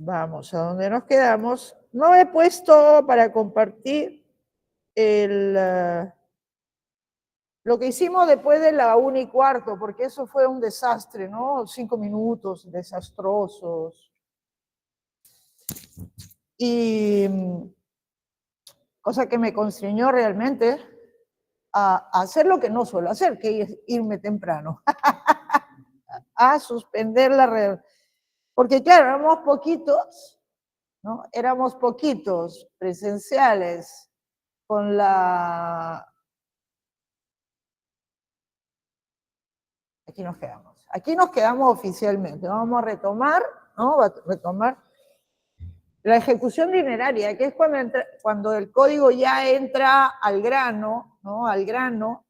Vamos a donde nos quedamos. No he puesto para compartir lo que hicimos después de la 1:15, porque eso fue un desastre, ¿no? 5 minutos desastrosos. Y cosa que me constreñó realmente a hacer lo que no suelo hacer, que es irme temprano, a suspender la red. Porque claro, éramos poquitos, ¿no? Éramos poquitos presenciales con la... Aquí nos quedamos oficialmente. Vamos a retomar, ¿no? Va a retomar la ejecución dineraria, que es cuando el código ya entra al grano, ¿no? Al grano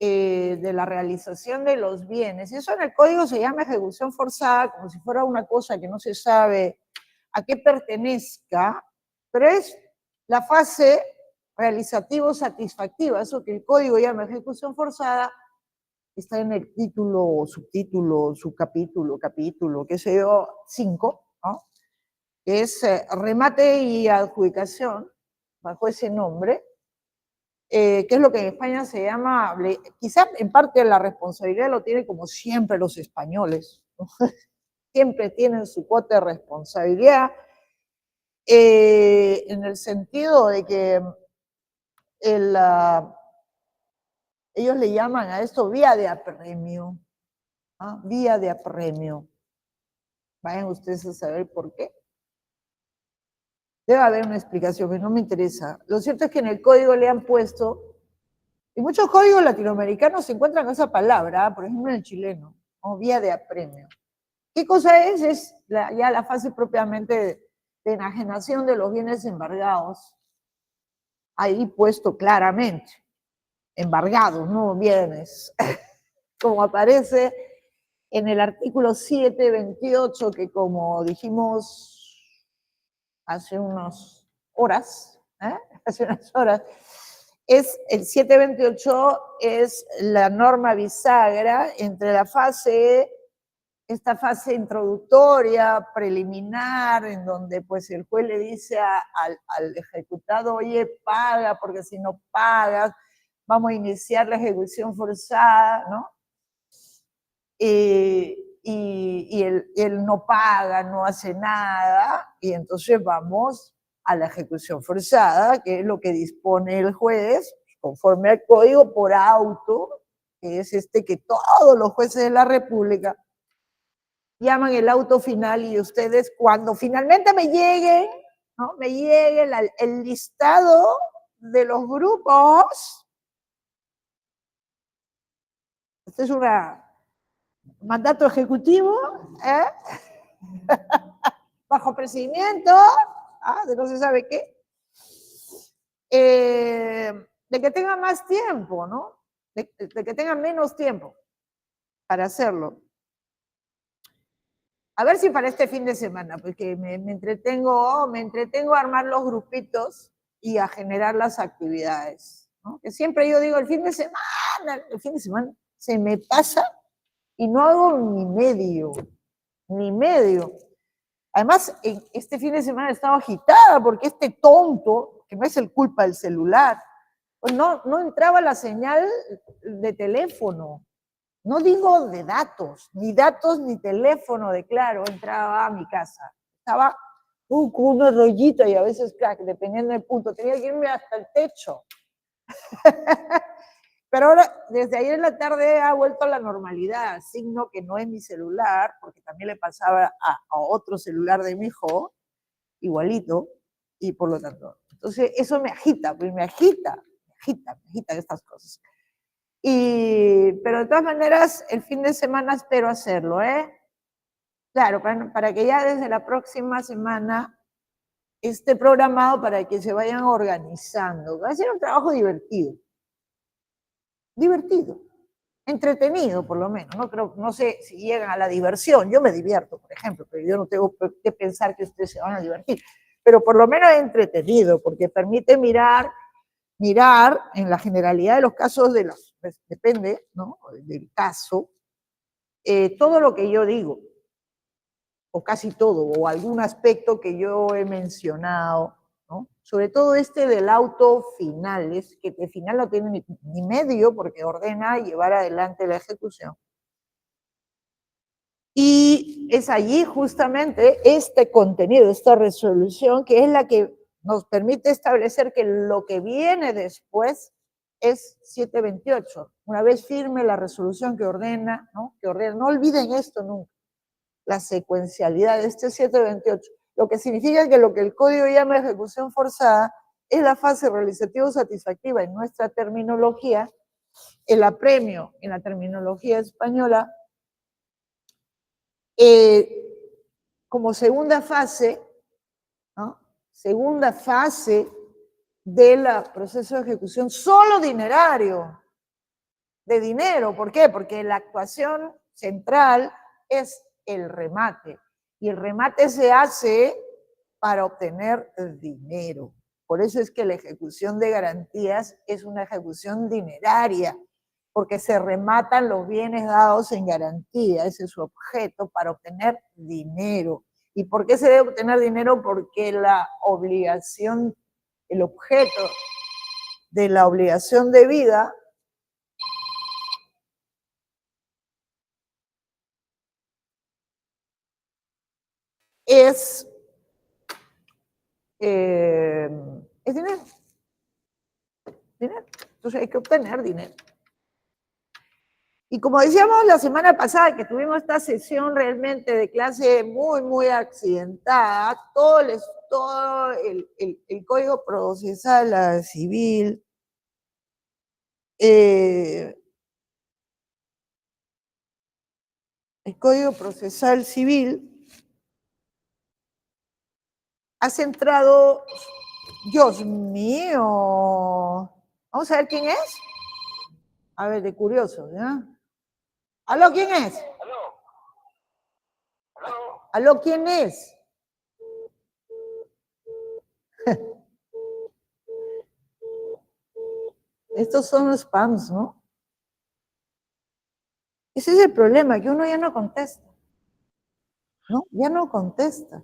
de la realización de los bienes. Eso en el código se llama ejecución forzada, como si fuera una cosa que no se sabe a qué pertenezca, pero es la fase realizativo-satisfactiva, eso que el código llama ejecución forzada, está en el título, subtítulo, subcapítulo, capítulo, qué sé yo, 5, ¿no? Que es remate y adjudicación, bajo ese nombre, que es lo que en España se llama, quizás en parte la responsabilidad lo tienen como siempre los españoles, ¿no? Siempre tienen su cuota de responsabilidad, en el sentido de que ellos le llaman a esto vía de apremio, ¿ah? Vía de apremio. Vayan ustedes a saber por qué. Debe haber una explicación, pero no me interesa. Lo cierto es que en el código le han puesto, y muchos códigos latinoamericanos se encuentran con esa palabra, por ejemplo en el chileno, o vía de apremio. ¿Qué cosa es? Es ya la fase propiamente de enajenación de los bienes embargados, ahí puesto claramente, embargados, no bienes, como aparece en el artículo 728, que como dijimos hace unas horas, hace unas horas, es el 728 es la norma bisagra entre la fase, esta fase introductoria, preliminar, en donde pues el juez le dice al ejecutado, oye, paga, porque si no pagas, vamos a iniciar la ejecución forzada, ¿no? Y él no paga, no hace nada, y entonces vamos a la ejecución forzada, que es lo que dispone el juez, conforme al código por auto, que es que todos los jueces de la República llaman el auto final, y ustedes cuando finalmente me llegue, ¿no? Me llegue el listado de los grupos, este es un mandato ejecutivo, bajo procedimiento, de no se sabe qué, de que tenga más tiempo, ¿no? De que tenga menos tiempo para hacerlo. A ver si para este fin de semana, porque me entretengo a armar los grupitos y a generar las actividades, ¿no? Que siempre yo digo, el fin de semana se me pasa y no hago ni medio. Además, este fin de semana estaba agitada porque este tonto, que no es el culpa del celular, pues no entraba la señal de teléfono. No digo de datos ni teléfono de Claro entraba a mi casa. Estaba con una rollita y a veces, crack, dependiendo del punto, tenía que irme hasta el techo. Pero ahora, desde ayer en la tarde ha vuelto a la normalidad, signo que no es mi celular, porque también le pasaba a otro celular de mi hijo, igualito, y por lo tanto. Entonces, eso me agita, pues me agitan estas cosas. Pero de todas maneras, el fin de semana espero hacerlo, ¿eh? Claro, para que ya desde la próxima semana esté programado para que se vayan organizando. Va a ser un trabajo divertido. Divertido. Entretenido, por lo menos. No sé si llegan a la diversión. Yo me divierto, por ejemplo, pero yo no tengo que pensar que ustedes se van a divertir. Pero por lo menos entretenido, porque permite mirar en la generalidad de los casos, pues, depende, ¿no?, del caso, todo lo que yo digo. o casi todo, o algún aspecto que yo he mencionado, ¿no? Sobre todo este del auto final, es que el final no tiene ni medio porque ordena llevar adelante la ejecución. Y es allí justamente este contenido, esta resolución, que es la que nos permite establecer que lo que viene después es 728. Una vez firme la resolución que ordena, ¿no? No olviden esto nunca, la secuencialidad de este 728, lo que significa que lo que el código llama ejecución forzada es la fase realizativo-satisfactiva en nuestra terminología, el apremio en la terminología española, como segunda fase, ¿no? Segunda fase del proceso de ejecución solo dinerario, de dinero. ¿Por qué? Porque la actuación central es el remate, y el remate se hace para obtener dinero. Por eso es que la ejecución de garantías es una ejecución dineraria, porque se rematan los bienes dados en garantía, ese es su objeto, para obtener dinero. ¿Y por qué se debe obtener dinero? Porque la obligación, el objeto de la obligación de vida es dinero. Dinero. Entonces hay que obtener dinero. Y como decíamos la semana pasada, que tuvimos esta sesión realmente de clase muy, muy accidentada, todo el Código Procesal Civil, el Código Procesal Civil ha centrado, Dios mío, vamos a ver quién es. A ver, de curioso, ¿ya? ¿Aló, quién es? ¿Aló, quién es? Estos son los spams, ¿no? Ese es el problema, que uno ya no contesta. ¿No? Ya no contesta. O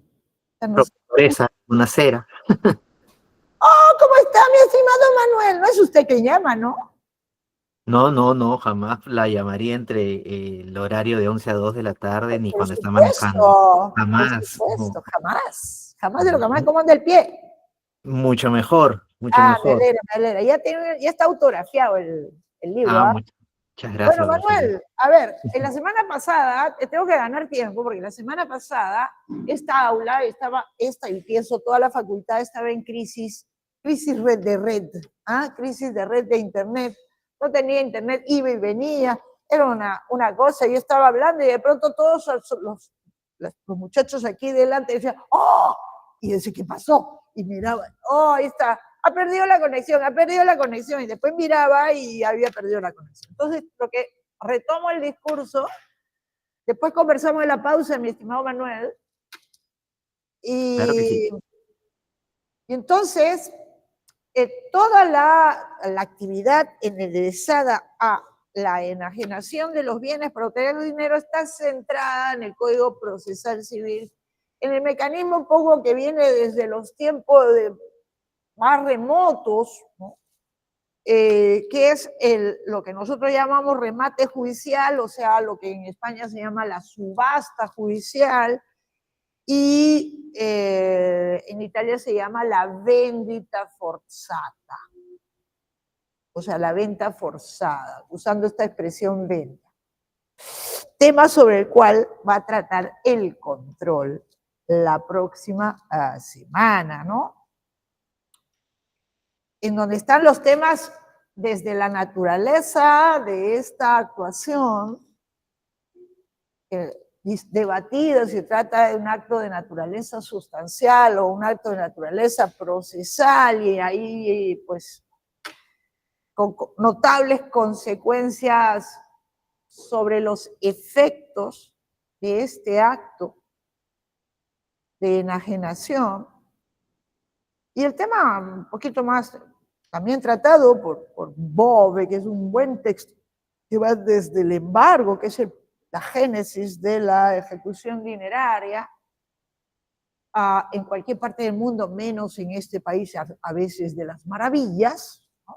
sea, no... Sorpresa, una cera. ¡Oh, cómo está mi estimado Manuel! No es usted quien llama, ¿no? No, jamás la llamaría entre el horario de 11 a 2 de la tarde ni Por cuando está manejando. supuesto, Jamás, no. jamás. Jamás de lo que jamás. ¿Cómo anda el pie? Mucho mejor, mucho Ah, me mejor. alegra, me alegra. Ya está autografiado el libro, Ah, ¿ah? muchas Bueno, gracias, profesor. Manuel, a ver, en la semana pasada, te tengo que ganar tiempo, porque la semana pasada esta aula empiezo, toda la facultad estaba en crisis crisis de red de internet. No tenía internet, iba y venía, era una cosa, yo estaba hablando y de pronto todos los muchachos aquí delante decían, ¡oh! Y yo decía, ¿qué pasó? Y miraba, ¡oh, ahí está! Ha perdido la conexión, y después miraba y había perdido la conexión. Entonces, lo que retomo el discurso, después conversamos en la pausa, mi estimado Manuel, Claro que sí. y entonces, toda la actividad enderezada a la enajenación de los bienes para obtener dinero está centrada en el Código Procesal Civil, en el mecanismo un poco que viene desde los tiempos más remotos, ¿no? Que es lo que nosotros llamamos remate judicial, o sea, lo que en España se llama la subasta judicial, y en Italia se llama la vendita forzata, o sea, la venta forzada, usando esta expresión venta. Tema sobre el cual va a tratar el control la próxima semana, ¿no? En donde están los temas desde la naturaleza de esta actuación, debatida si se trata de un acto de naturaleza sustancial o un acto de naturaleza procesal, y ahí pues con notables consecuencias sobre los efectos de este acto de enajenación. Y el tema un poquito más también tratado por Bove, que es un buen texto, que va desde el embargo, que es la génesis de la ejecución dineraria, en cualquier parte del mundo, menos en este país a veces de las maravillas, ¿no?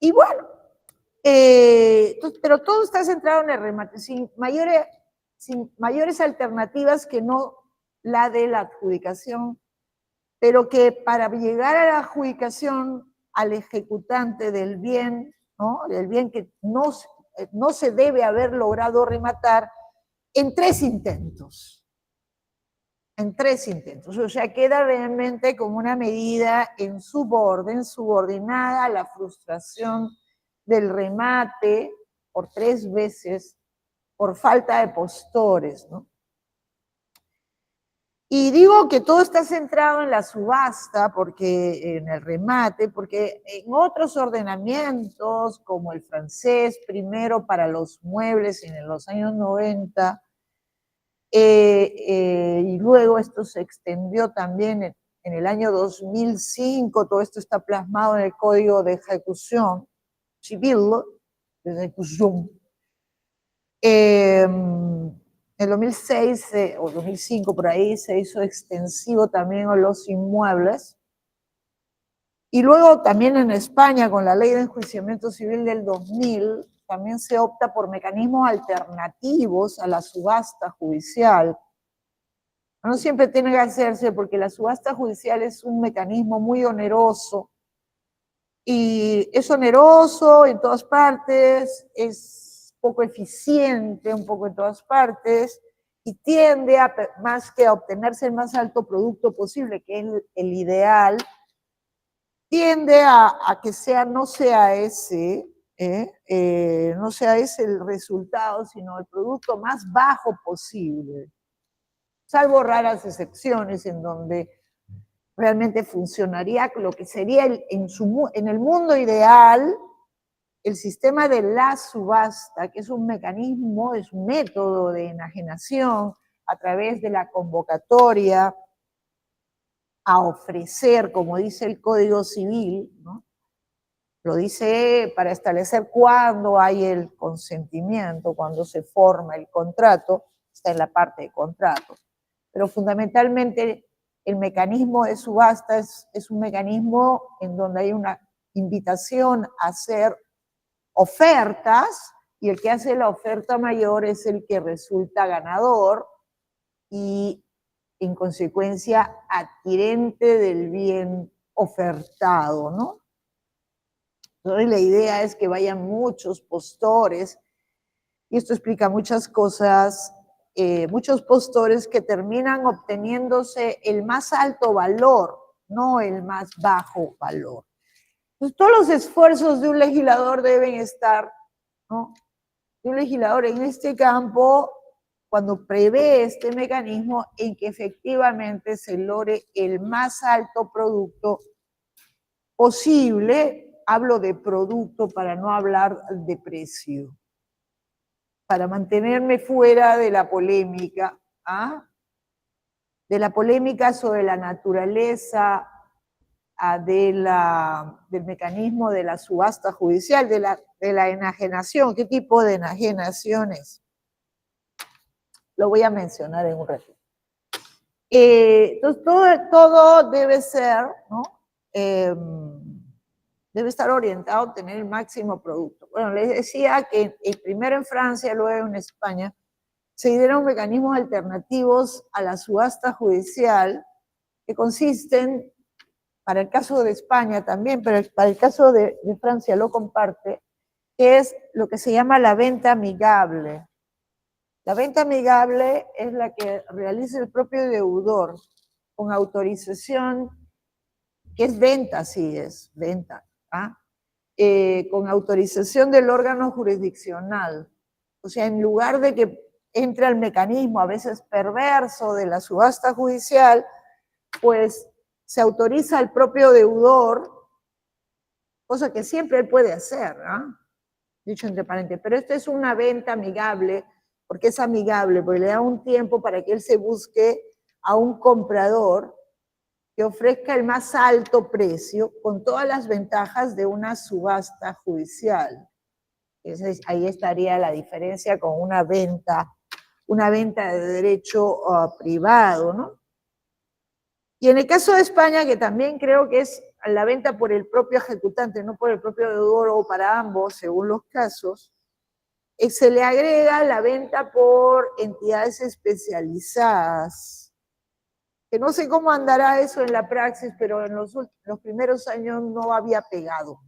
Y bueno, pero todo está centrado en el remate, sin mayores alternativas que no la de la adjudicación, pero que para llegar a la adjudicación al ejecutante del bien, ¿no? Del bien que no se debe haber logrado rematar en 3 intentos. En 3 intentos, o sea, queda realmente como una medida en suborden, subordinada a la frustración del remate por 3 veces por falta de postores, ¿no? Y digo que todo está centrado en la subasta, porque en el remate, porque en otros ordenamientos, como el francés, primero para los muebles en los años 90, y luego esto se extendió también en el año 2005, todo esto está plasmado en el Código de Ejecución Civil, de ejecución. En 2006 o 2005 por ahí se hizo extensivo también a los inmuebles. Y luego también en España, con la Ley de Enjuiciamiento Civil del 2000, también se opta por mecanismos alternativos a la subasta judicial. No siempre tiene que hacerse porque la subasta judicial es un mecanismo muy oneroso y es oneroso en todas partes, es poco eficiente un poco en todas partes y tiende a, más que a obtenerse el más alto producto posible, que es el ideal, tiende a que no sea ese, no sea ese el resultado, sino el producto más bajo posible, salvo raras excepciones en donde realmente funcionaría lo que sería en el mundo ideal el sistema de la subasta, que es un mecanismo, es un método de enajenación a través de la convocatoria a ofrecer, como dice el Código Civil, ¿no? Lo dice para establecer cuándo hay el consentimiento, cuándo se forma el contrato, está en la parte de contrato. Pero fundamentalmente el mecanismo de subasta es un mecanismo en donde hay una invitación a hacer ofertas y el que hace la oferta mayor es el que resulta ganador y en consecuencia adquirente del bien ofertado, ¿no? Entonces la idea es que vayan muchos postores y esto explica muchas cosas, muchos postores que terminan obteniéndose el más alto valor, no el más bajo valor. Entonces, todos los esfuerzos de un legislador deben estar, ¿no? De un legislador en este campo, cuando prevé este mecanismo, en que efectivamente se logre el más alto producto posible. Hablo de producto para no hablar de precio, para mantenerme fuera de la polémica, ¿ah? De la polémica sobre la naturaleza del mecanismo de la subasta judicial, de la enajenación. ¿Qué tipo de enajenación es? Lo voy a mencionar en un ratito. Entonces, todo debe ser, ¿no? Debe estar orientado a obtener el máximo producto. Bueno, les decía que primero en Francia, luego en España, se dieron mecanismos alternativos a la subasta judicial que consisten, para el caso de España también, pero para el caso de Francia lo comparte, que es lo que se llama la venta amigable. La venta amigable es la que realiza el propio deudor con autorización, que es venta, sí es venta, ¿ah? Con autorización del órgano jurisdiccional. O sea, en lugar de que entre al mecanismo a veces perverso de la subasta judicial, pues se autoriza al propio deudor, cosa que siempre él puede hacer, ¿no? Dicho entre paréntesis, pero esto es una venta amigable, porque es amigable, porque le da un tiempo para que él se busque a un comprador que ofrezca el más alto precio con todas las ventajas de una subasta judicial. Entonces, ahí estaría la diferencia con una venta de derecho privado, ¿no? Y en el caso de España, que también creo que es la venta por el propio ejecutante, no por el propio deudor o para ambos, según los casos, se le agrega la venta por entidades especializadas, que no sé cómo andará eso en la praxis, pero en los primeros años no había pegado.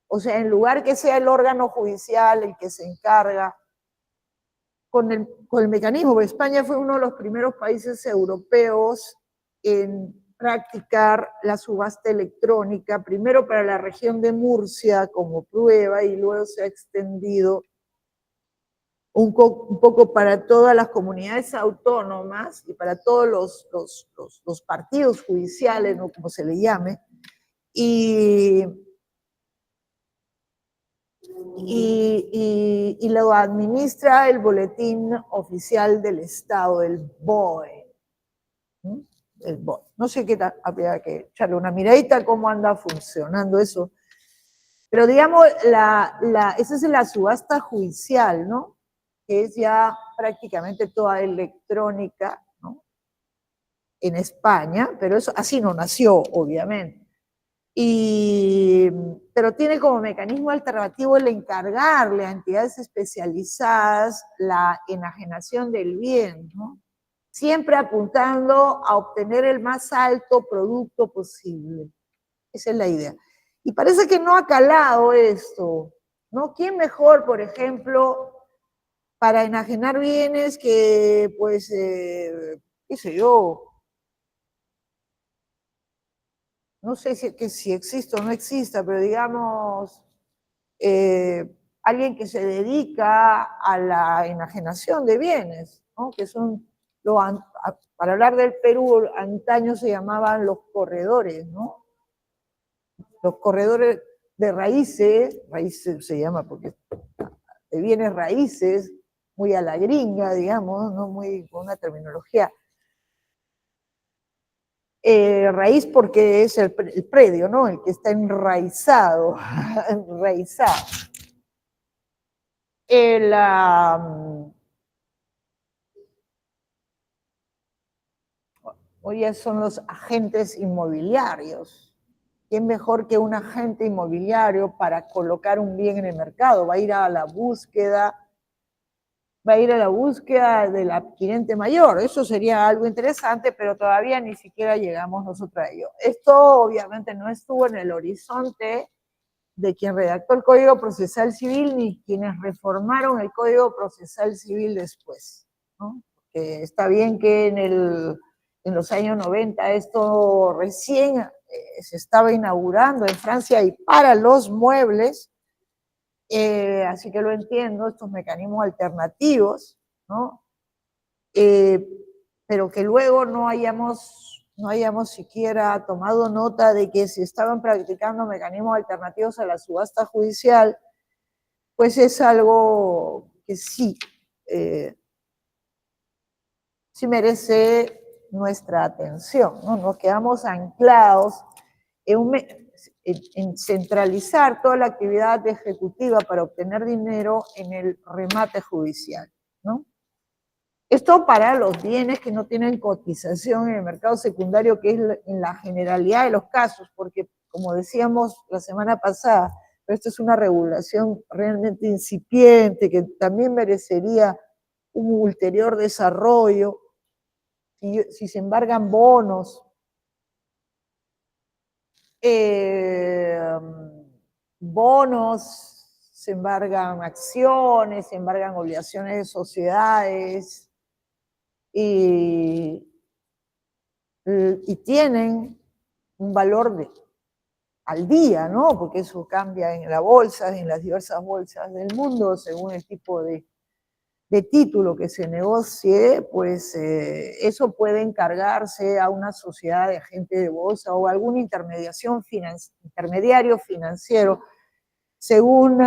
O sea, en lugar que sea el órgano judicial el que se encarga, con el mecanismo, España fue uno de los primeros países europeos en practicar la subasta electrónica, primero para la región de Murcia como prueba y luego se ha extendido un poco para todas las comunidades autónomas y para todos los partidos judiciales, ¿no? Como se le llame, y lo administra el Boletín Oficial del Estado, el BOE. El BOE. No sé qué tal, habría que echarle una miradita cómo anda funcionando eso. Pero digamos, esa es la subasta judicial, ¿no? Que es ya prácticamente toda electrónica, ¿no? En España, pero eso así no nació, obviamente. Pero tiene como mecanismo alternativo el encargarle a entidades especializadas la enajenación del bien, ¿no? Siempre apuntando a obtener el más alto producto posible. Esa es la idea. Y parece que no ha calado esto, ¿no? ¿Quién mejor, por ejemplo, para enajenar bienes que, pues, qué sé yo, no sé si existe o no exista, pero digamos, alguien que se dedica a la enajenación de bienes, ¿no? Que son, para hablar del Perú, antaño se llamaban los corredores, ¿no? Los corredores de raíces se llama porque de bienes raíces, muy a la gringa, digamos, no muy con una terminología. Raíz porque es el predio, ¿no? El que está enraizado, enraizado. Hoy ya son los agentes inmobiliarios. ¿Quién mejor que un agente inmobiliario para colocar un bien en el mercado? Va a ir a la búsqueda del adquirente mayor. Eso sería algo interesante, pero todavía ni siquiera llegamos nosotros a ello. Esto obviamente no estuvo en el horizonte de quien redactó el Código Procesal Civil ni quienes reformaron el Código Procesal Civil después, ¿no? Porque está bien que en los años 90 esto recién se estaba inaugurando en Francia y para los muebles, así que lo entiendo, estos mecanismos alternativos, ¿no? Pero que luego no hayamos siquiera tomado nota de que se estaban practicando mecanismos alternativos a la subasta judicial, pues es algo que sí merece nuestra atención, ¿no? Nos quedamos anclados en centralizar toda la actividad ejecutiva para obtener dinero en el remate judicial, ¿no? Esto para los bienes que no tienen cotización en el mercado secundario, que es en la generalidad de los casos, porque como decíamos la semana pasada, esto es una regulación realmente incipiente que también merecería un ulterior desarrollo. Si se embargan bonos, se embargan acciones, se embargan obligaciones de sociedades, y tienen un valor al día, ¿no? Porque eso cambia en la bolsa, en las diversas bolsas del mundo, según el tipo de título que se negocie, pues eso puede encargarse a una sociedad de agente de bolsa o algún intermediario financiero según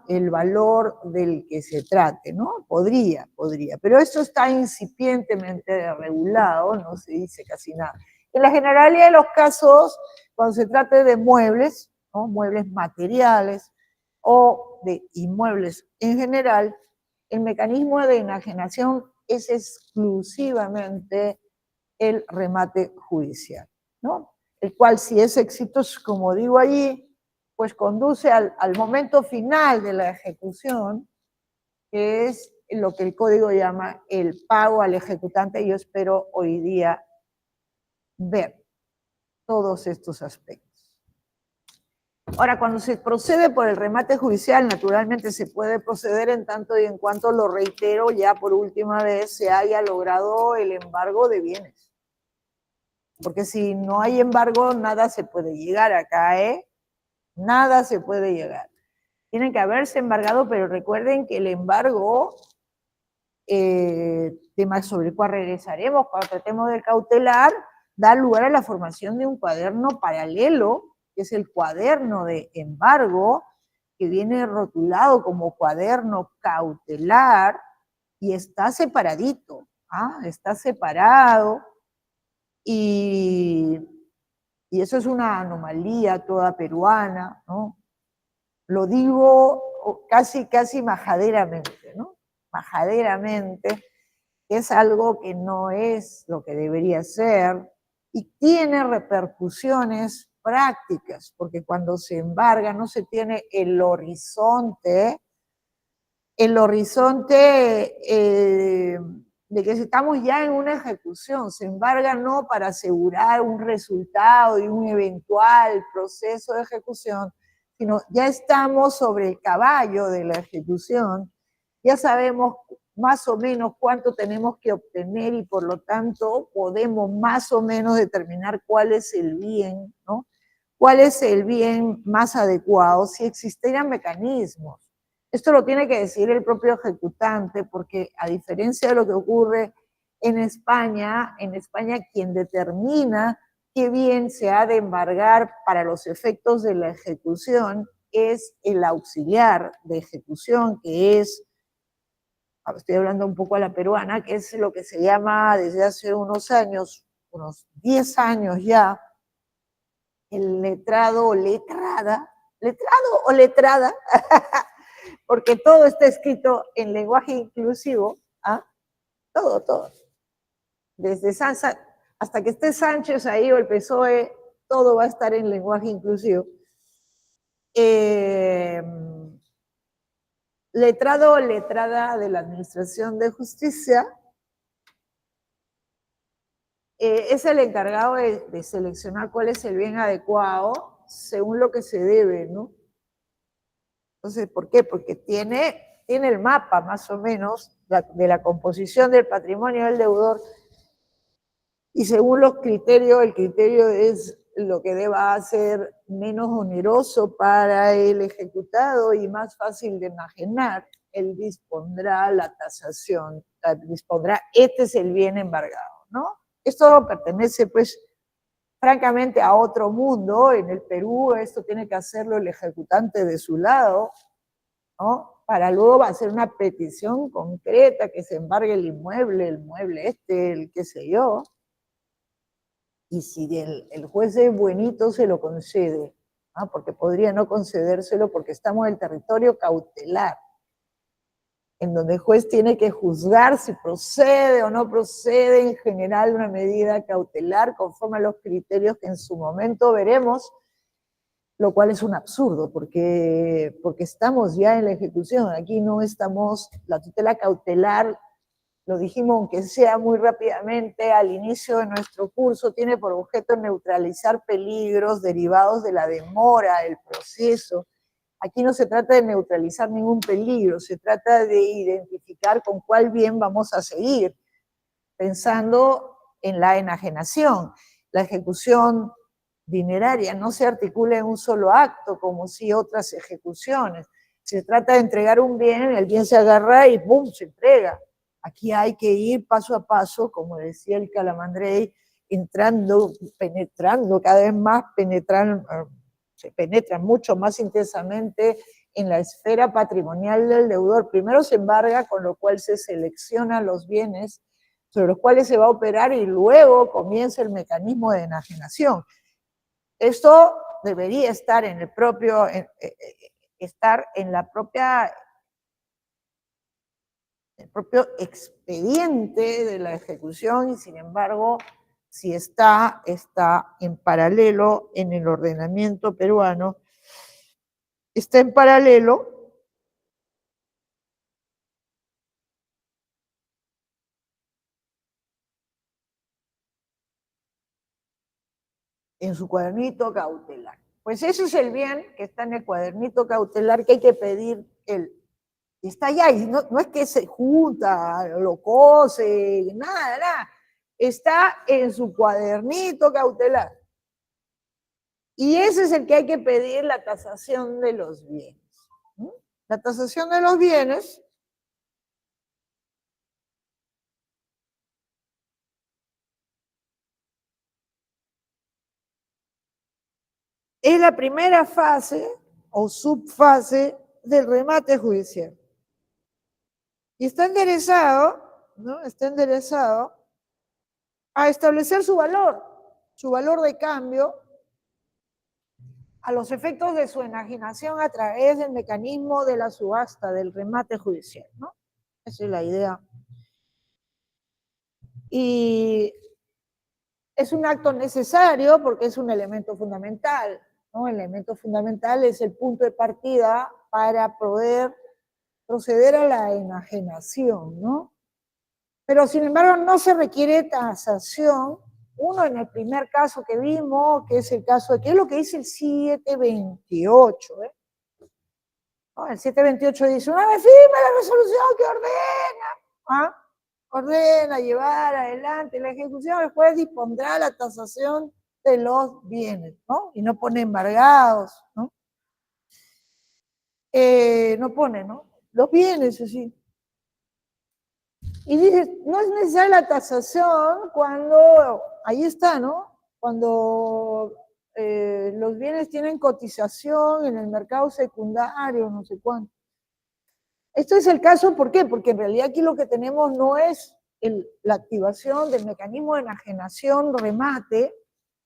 el valor del que se trate, ¿no? Podría, pero eso está incipientemente regulado, no se dice casi nada. En la generalidad de los casos, cuando se trate de muebles, ¿no? Muebles materiales, o de inmuebles en general, el mecanismo de enajenación es exclusivamente el remate judicial, ¿no? El cual, si es exitoso, como digo allí, pues conduce al momento final de la ejecución, que es lo que el código llama el pago al ejecutante. Yo espero hoy día ver todos estos aspectos. Ahora, cuando se procede por el remate judicial, naturalmente se puede proceder en tanto y en cuanto, lo reitero ya por última vez, se haya logrado el embargo de bienes. Porque si no hay embargo, nada se puede llegar acá, ¿eh? Nada se puede llegar. Tienen que haberse embargado, pero recuerden que el embargo, tema sobre el cual regresaremos cuando tratemos del cautelar, da lugar a la formación de un cuaderno paralelo, que es el cuaderno de embargo, que viene rotulado como cuaderno cautelar y está separadito, está separado, y eso es una anomalía toda peruana, ¿no? Lo digo casi majaderamente, ¿no? Majaderamente, es algo que no es lo que debería ser y tiene repercusiones prácticas, porque cuando se embarga no se tiene el horizonte de que estamos ya en una ejecución. Se embarga no para asegurar un resultado y un eventual proceso de ejecución, sino ya estamos sobre el caballo de la ejecución, ya sabemos más o menos cuánto tenemos que obtener y por lo tanto podemos más o menos determinar cuál es el bien, ¿no? ¿Cuál es el bien más adecuado? Si existieran mecanismos. Esto lo tiene que decir el propio ejecutante, porque a diferencia de lo que ocurre en España quien determina qué bien se ha de embargar para los efectos de la ejecución es el auxiliar de ejecución, que es, estoy hablando un poco a la peruana, que es lo que se llama desde hace unos años, unos 10 años ya, el letrado o letrada, porque todo está escrito en lenguaje inclusivo, todo. Desde hasta que esté Sánchez ahí o el PSOE, todo va a estar en lenguaje inclusivo. Letrado o letrada de la Administración de Justicia es el encargado de seleccionar cuál es el bien adecuado según lo que se debe, ¿no? Entonces, ¿por qué? Porque tiene el mapa, más o menos, de la composición del patrimonio del deudor, y según los criterios, el criterio es lo que deba ser menos oneroso para el ejecutado y más fácil de enajenar, él dispondrá la tasación, dispondrá, este es el bien embargado, ¿no? Esto pertenece, pues, francamente a otro mundo. En el Perú esto tiene que hacerlo el ejecutante de su lado, ¿no? Para luego va a hacer una petición concreta que se embargue el mueble el qué sé yo, y si el juez es buenito se lo concede, porque podría no concedérselo porque estamos en el territorio cautelar, en donde el juez tiene que juzgar si procede o no procede en general una medida cautelar conforme a los criterios que en su momento veremos, lo cual es un absurdo, porque estamos ya en la ejecución. Aquí no estamos, la tutela cautelar, lo dijimos aunque sea muy rápidamente al inicio de nuestro curso, tiene por objeto neutralizar peligros derivados de la demora del proceso. Aquí no se trata de neutralizar ningún peligro, se trata de identificar con cuál bien vamos a seguir, pensando en la enajenación. La ejecución dineraria no se articula en un solo acto, como si otras ejecuciones. Se trata de entregar un bien, el bien se agarra y ¡pum!, se entrega. Aquí hay que ir paso a paso, como decía el Calamandrei, entrando, penetrando cada vez más, se penetran mucho más intensamente en la esfera patrimonial del deudor. Primero se embarga, con lo cual se seleccionan los bienes sobre los cuales se va a operar y luego comienza el mecanismo de enajenación. Esto debería estar en el propio, estar en la propia, el propio expediente de la ejecución y sin embargo, si está en paralelo en el ordenamiento peruano, está en paralelo en su cuadernito cautelar. Pues ese es el bien que está en el cuadernito cautelar que hay que pedir y está allá, y no es que se junta, lo cose, nada, está en su cuadernito cautelar. Y ese es el que hay que pedir la tasación de los bienes. La tasación de los bienes es la primera fase o subfase del remate judicial. Y está enderezado, ¿no? Está enderezado a establecer su valor de cambio a los efectos de su enajenación a través del mecanismo de la subasta, del remate judicial, ¿no? Esa es la idea. Y es un acto necesario porque es un elemento fundamental, ¿no? El elemento fundamental es el punto de partida para poder proceder a la enajenación, ¿no? Pero sin embargo no se requiere tasación. Uno en el primer caso que vimos, que es el caso de, que es lo que dice el 728, ¿eh? ¿No? El 728 dice, una vez firme la resolución que ordena llevar adelante la ejecución, el juez dispondrá la tasación de los bienes, ¿no? Y no pone embargados, ¿no? No pone, ¿no? Los bienes, así. Y dice, no es necesaria la tasación cuando, ahí está, ¿no? Cuando los bienes tienen cotización en el mercado secundario, no sé cuánto. Esto es el caso, ¿por qué? Porque en realidad aquí lo que tenemos no es la activación del mecanismo de enajenación remate,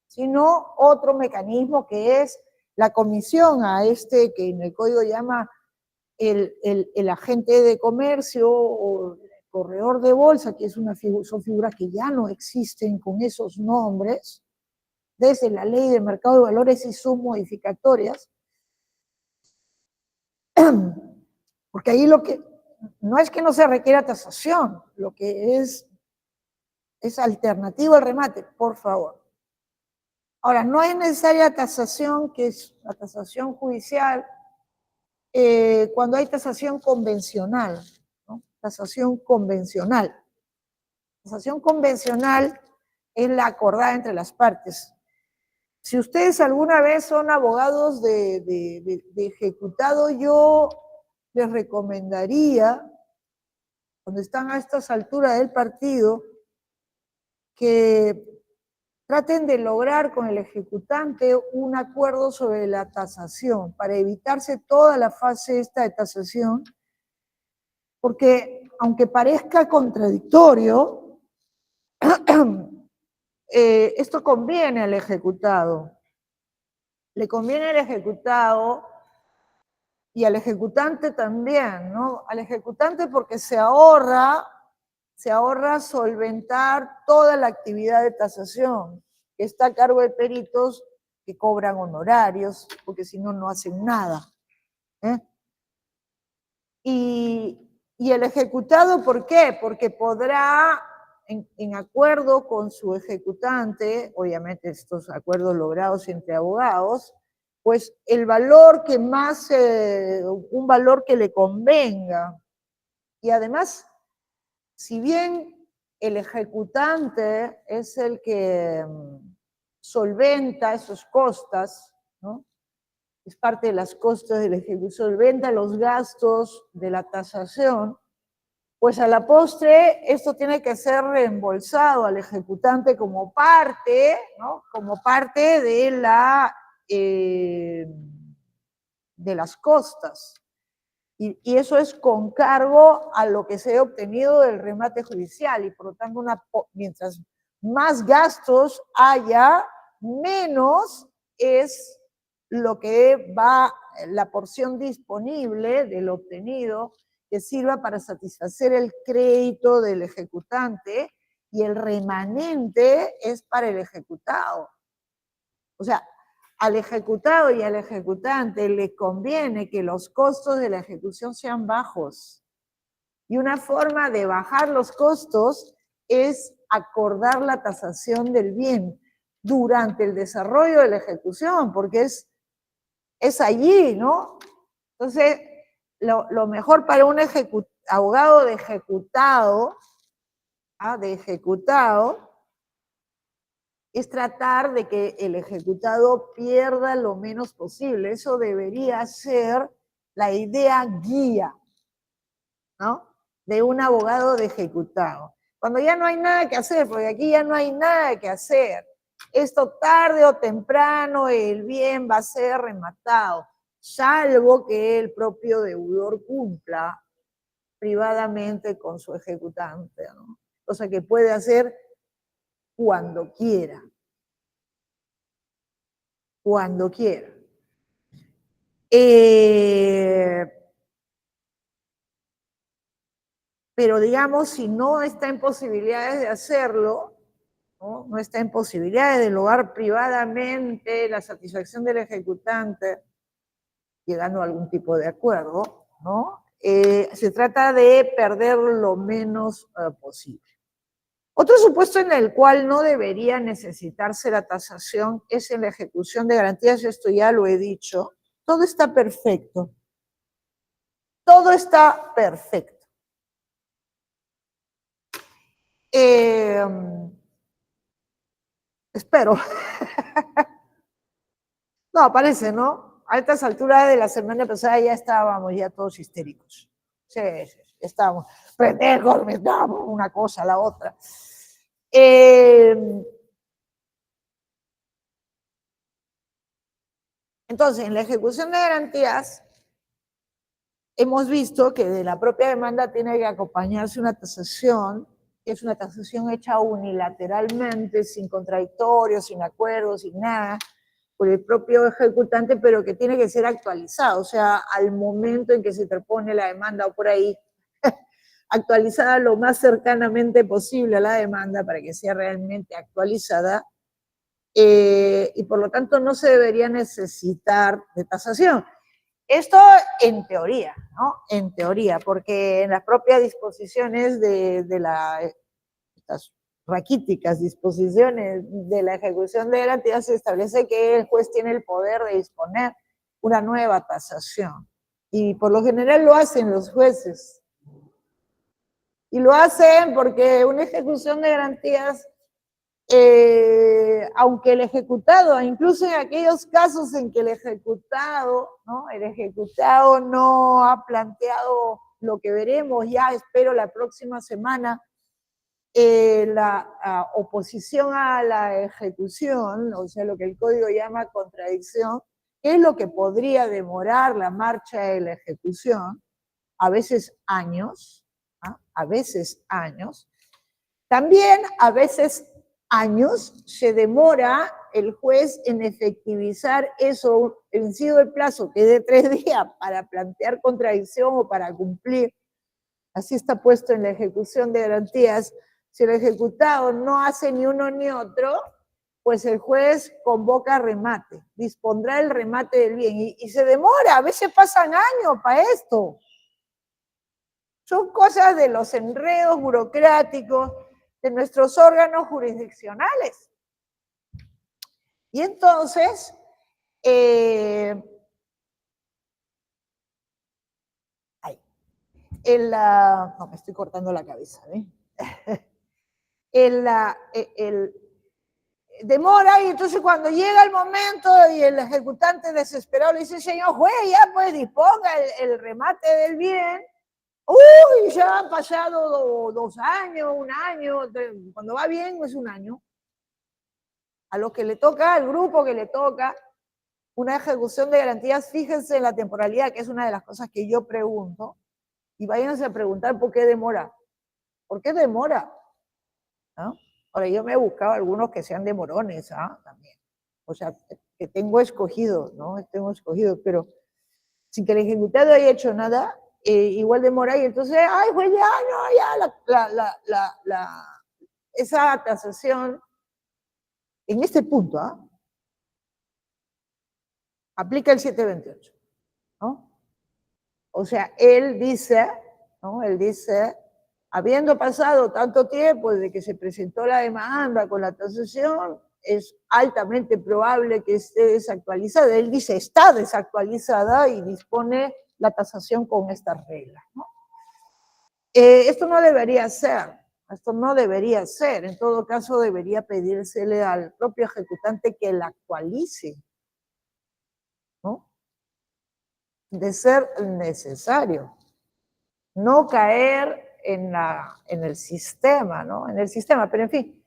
sino otro mecanismo que es la comisión a que en el código llama el agente de comercio o el corredor de bolsa, que es son figuras que ya no existen con esos nombres, desde la ley de mercado de valores y sus modificatorias, porque ahí lo que no es que no se requiera tasación, lo que es alternativo al remate, por favor. Ahora, no es necesaria tasación, que es la tasación judicial, cuando hay tasación convencional, ¿no? Tasación convencional. Tasación convencional es la acordada entre las partes. Si ustedes alguna vez son abogados de ejecutado, yo les recomendaría, cuando están a estas alturas del partido, que traten de lograr con el ejecutante un acuerdo sobre la tasación, para evitarse toda la fase esta de tasación, porque aunque parezca contradictorio, esto conviene al ejecutado. Le conviene al ejecutado y al ejecutante también, ¿no? Al ejecutante porque se ahorra solventar toda la actividad de tasación, que está a cargo de peritos que cobran honorarios, porque si no, no hacen nada, ¿eh? Y el ejecutado, ¿por qué? Porque podrá, en acuerdo con su ejecutante, obviamente estos acuerdos logrados entre abogados, pues el valor que más, un valor que le convenga. Y además, si bien el ejecutante es el que solventa esos costas, ¿no? Es parte de las costas del ejecución, solventa los gastos de la tasación, pues a la postre esto tiene que ser reembolsado al ejecutante como parte, ¿no? Como parte de las costas. Y eso es con cargo a lo que se ha obtenido del remate judicial, y por lo tanto, mientras más gastos haya, menos es lo que va, la porción disponible del obtenido que sirva para satisfacer el crédito del ejecutante y el remanente es para el ejecutado. O sea, al ejecutado y al ejecutante le conviene que los costos de la ejecución sean bajos. Y una forma de bajar los costos es acordar la tasación del bien durante el desarrollo de la ejecución, porque es allí, ¿no? Entonces, lo mejor para un abogado de ejecutado, es tratar de que el ejecutado pierda lo menos posible. Eso debería ser la idea guía, ¿no? De un abogado de ejecutado. Cuando ya no hay nada que hacer, porque aquí ya no hay nada que hacer. Esto tarde o temprano el bien va a ser rematado, salvo que el propio deudor cumpla privadamente con su ejecutante, ¿no? Cosa que puede hacer cuando quiera. Cuando quiera. Pero digamos, si no está en posibilidades de hacerlo, no está en posibilidades de lograr privadamente la satisfacción del ejecutante, llegando a algún tipo de acuerdo, ¿no? Se trata de perder lo menos posible. Otro supuesto en el cual no debería necesitarse la tasación es en la ejecución de garantías, esto ya lo he dicho. Todo está perfecto. Todo está perfecto. Espero. No, parece, ¿no? A estas alturas de la semana pasada ya estábamos ya todos histéricos. Sí, sí, estábamos pendejos, una cosa a la otra. Entonces, en la ejecución de garantías, hemos visto que de la propia demanda tiene que acompañarse una tasación, que es una tasación hecha unilateralmente, sin contradictorios, sin acuerdos, sin nada, por el propio ejecutante, pero que tiene que ser actualizada, o sea, al momento en que se interpone la demanda o por ahí, actualizada lo más cercanamente posible a la demanda para que sea realmente actualizada, y por lo tanto no se debería necesitar de tasación. Esto en teoría, ¿no? En teoría, porque en las propias disposiciones de estas raquíticas disposiciones de la ejecución de garantías se establece que el juez tiene el poder de disponer una nueva tasación. Y por lo general lo hacen los jueces. Y lo hacen porque una ejecución de garantías, aunque el ejecutado, incluso en aquellos casos en que el ejecutado no ha planteado lo que veremos, ya espero la próxima semana, la oposición a la ejecución, o sea, lo que el código llama contradicción, que es lo que podría demorar la marcha de la ejecución, a veces años, a veces años. También a veces años se demora el juez en efectivizar eso, vencido el plazo, que es de 3 días, para plantear contradicción o para cumplir. Así está puesto en la ejecución de garantías. Si el ejecutado no hace ni uno ni otro, pues el juez convoca remate, dispondrá el remate del bien. Y se demora, a veces pasan años para esto. Son cosas de los enredos burocráticos de nuestros órganos jurisdiccionales. Y entonces, no, me estoy cortando la cabeza, ¿eh? Demora, y entonces cuando llega el momento y el ejecutante desesperado le dice, señor juez, ya pues disponga el remate del bien. Uy, ya han pasado 2 años, 1 año, cuando va bien es 1 año. A lo que le toca, al grupo que le toca, una ejecución de garantías, fíjense en la temporalidad, que es una de las cosas que yo pregunto, y váyanse a preguntar por qué demora. ¿Por qué demora? ¿No? Ahora, yo me he buscado algunos que sean demorones, también. O sea, que tengo escogido, ¿no? Tengo escogido, pero sin que el ejecutado haya hecho nada, igual demora y entonces, ay, pues ya, no, ya, esa tasación, en este punto, aplica el 728, ¿no? O sea, él dice, ¿no? Él dice, habiendo pasado tanto tiempo desde que se presentó la demanda con la tasación, es altamente probable que esté desactualizada. Él dice, está desactualizada y dispone la tasación con estas reglas, ¿no? Esto no debería ser, esto no debería ser. En todo caso, debería pedírsele al propio ejecutante que la actualice, ¿no? De ser necesario. No caer en el sistema, ¿no? En el sistema, pero en fin.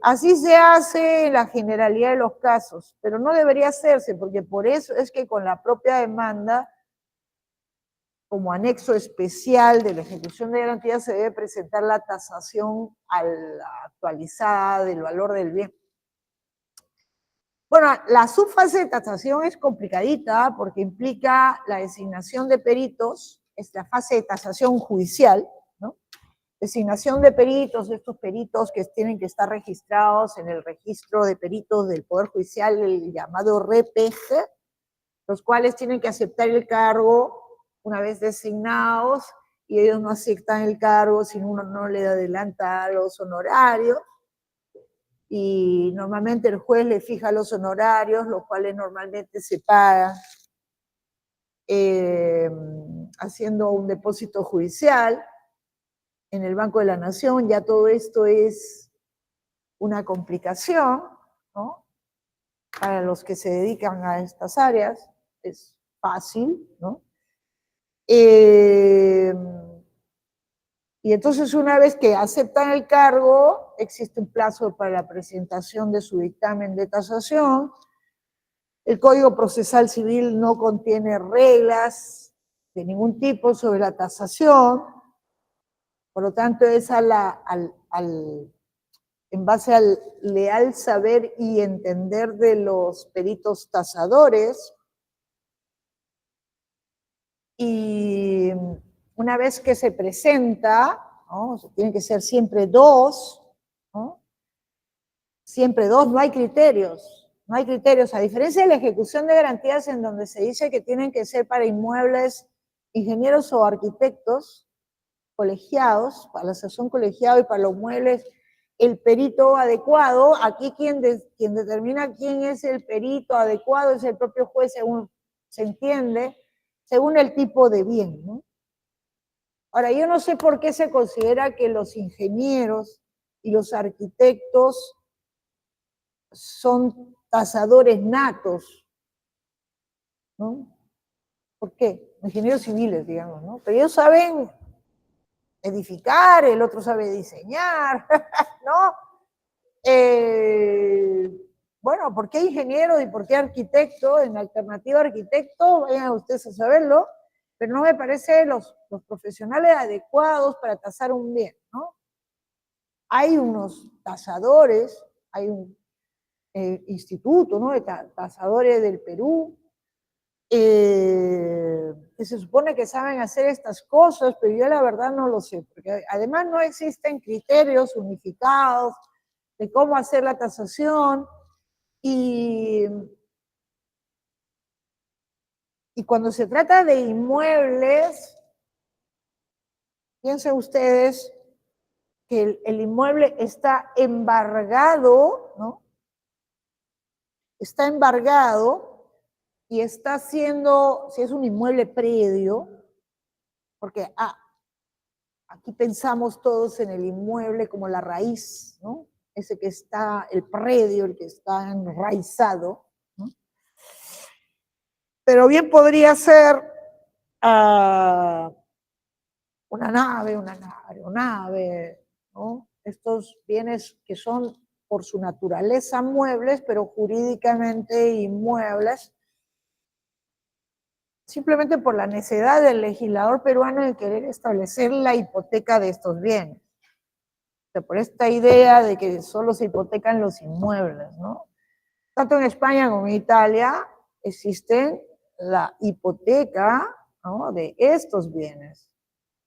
Así se hace en la generalidad de los casos, pero no debería hacerse, porque por eso es que con la propia demanda, como anexo especial de la ejecución de garantía, se debe presentar la tasación actualizada del valor del bien. Bueno, la subfase de tasación es complicadita porque implica la designación de peritos, es la fase de tasación judicial, ¿no? Designación de peritos, estos peritos que tienen que estar registrados en el registro de peritos del Poder Judicial, el llamado REPEG, los cuales tienen que aceptar el cargo una vez designados, y ellos no aceptan el cargo si uno no le adelanta los honorarios, y normalmente el juez le fija los honorarios, los cuales normalmente se pagan haciendo un depósito judicial en el Banco de la Nación. Ya todo esto es una complicación, ¿no? Para los que se dedican a estas áreas, es fácil, ¿no? Y entonces una vez que aceptan el cargo, existe un plazo para la presentación de su dictamen de tasación. El Código Procesal Civil no contiene reglas de ningún tipo sobre la tasación, por lo tanto es en base al leal saber y entender de los peritos tasadores. Y una vez que se presenta, ¿no? Tienen que ser siempre dos, ¿no? Siempre dos, no hay criterios, no hay criterios, a diferencia de la ejecución de garantías en donde se dice que tienen que ser para inmuebles ingenieros o arquitectos colegiados, para la asociación colegiado y para los muebles el perito adecuado. Aquí quien determina quién es el perito adecuado es el propio juez, según se entiende, según el tipo de bien, ¿no? Ahora, yo no sé por qué se considera que los ingenieros y los arquitectos son tasadores natos, ¿no? ¿Por qué? Ingenieros civiles, digamos, ¿no? Pero ellos saben edificar, el otro sabe diseñar, ¿no? Bueno, ¿por qué ingeniero y por qué arquitecto? En alternativa arquitecto, vayan ustedes a saberlo, pero no me parece los profesionales adecuados para tasar un bien, ¿no? Hay unos tasadores, hay un instituto, ¿no? De tasadores del Perú, que se supone que saben hacer estas cosas, pero yo la verdad no lo sé, porque además no existen criterios unificados de cómo hacer la tasación, y cuando se trata de inmuebles, piensen ustedes que el inmueble está embargado, ¿no? Está embargado y está siendo, si es un inmueble predio, porque aquí pensamos todos en el inmueble como la raíz, ¿no? Ese que está, el predio, el que está enraizado, ¿no? Pero bien podría ser una nave, ¿no? Estos bienes que son por su naturaleza muebles, pero jurídicamente inmuebles, simplemente por la necesidad del legislador peruano de querer establecer la hipoteca de estos bienes. O sea, por esta idea de que solo se hipotecan los inmuebles, ¿no? tanto en España como en Italia existen la hipoteca, ¿no?, de estos bienes.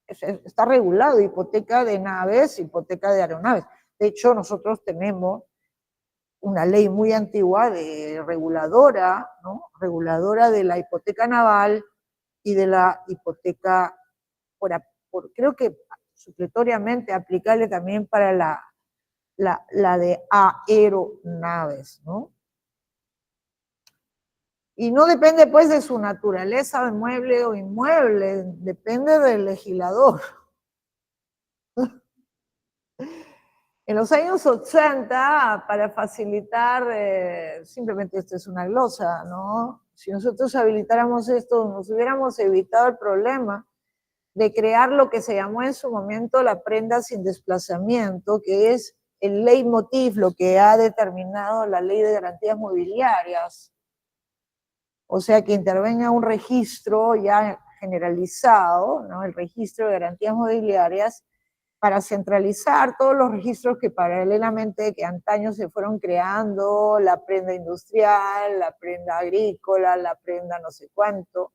Está regulado, hipoteca de naves, hipoteca de aeronaves. De hecho, nosotros tenemos una ley muy antigua de reguladora, ¿no?, reguladora de la hipoteca naval y de la hipoteca, creo que supletoriamente aplicable también para la de aeronaves, ¿no? Y no depende, pues, de su naturaleza, de mueble o inmueble, depende del legislador. En los años 80, para facilitar, simplemente esto es una glosa, ¿no? Si nosotros habilitáramos esto, nos hubiéramos evitado el problema de crear lo que se llamó en su momento la prenda sin desplazamiento, que es el leitmotiv, lo que ha determinado la Ley de Garantías Mobiliarias. O sea, que intervenga un registro ya generalizado, ¿no?, el registro de garantías mobiliarias, para centralizar todos los registros que paralelamente, que antaño se fueron creando, la prenda industrial, la prenda agrícola, la prenda no sé cuánto.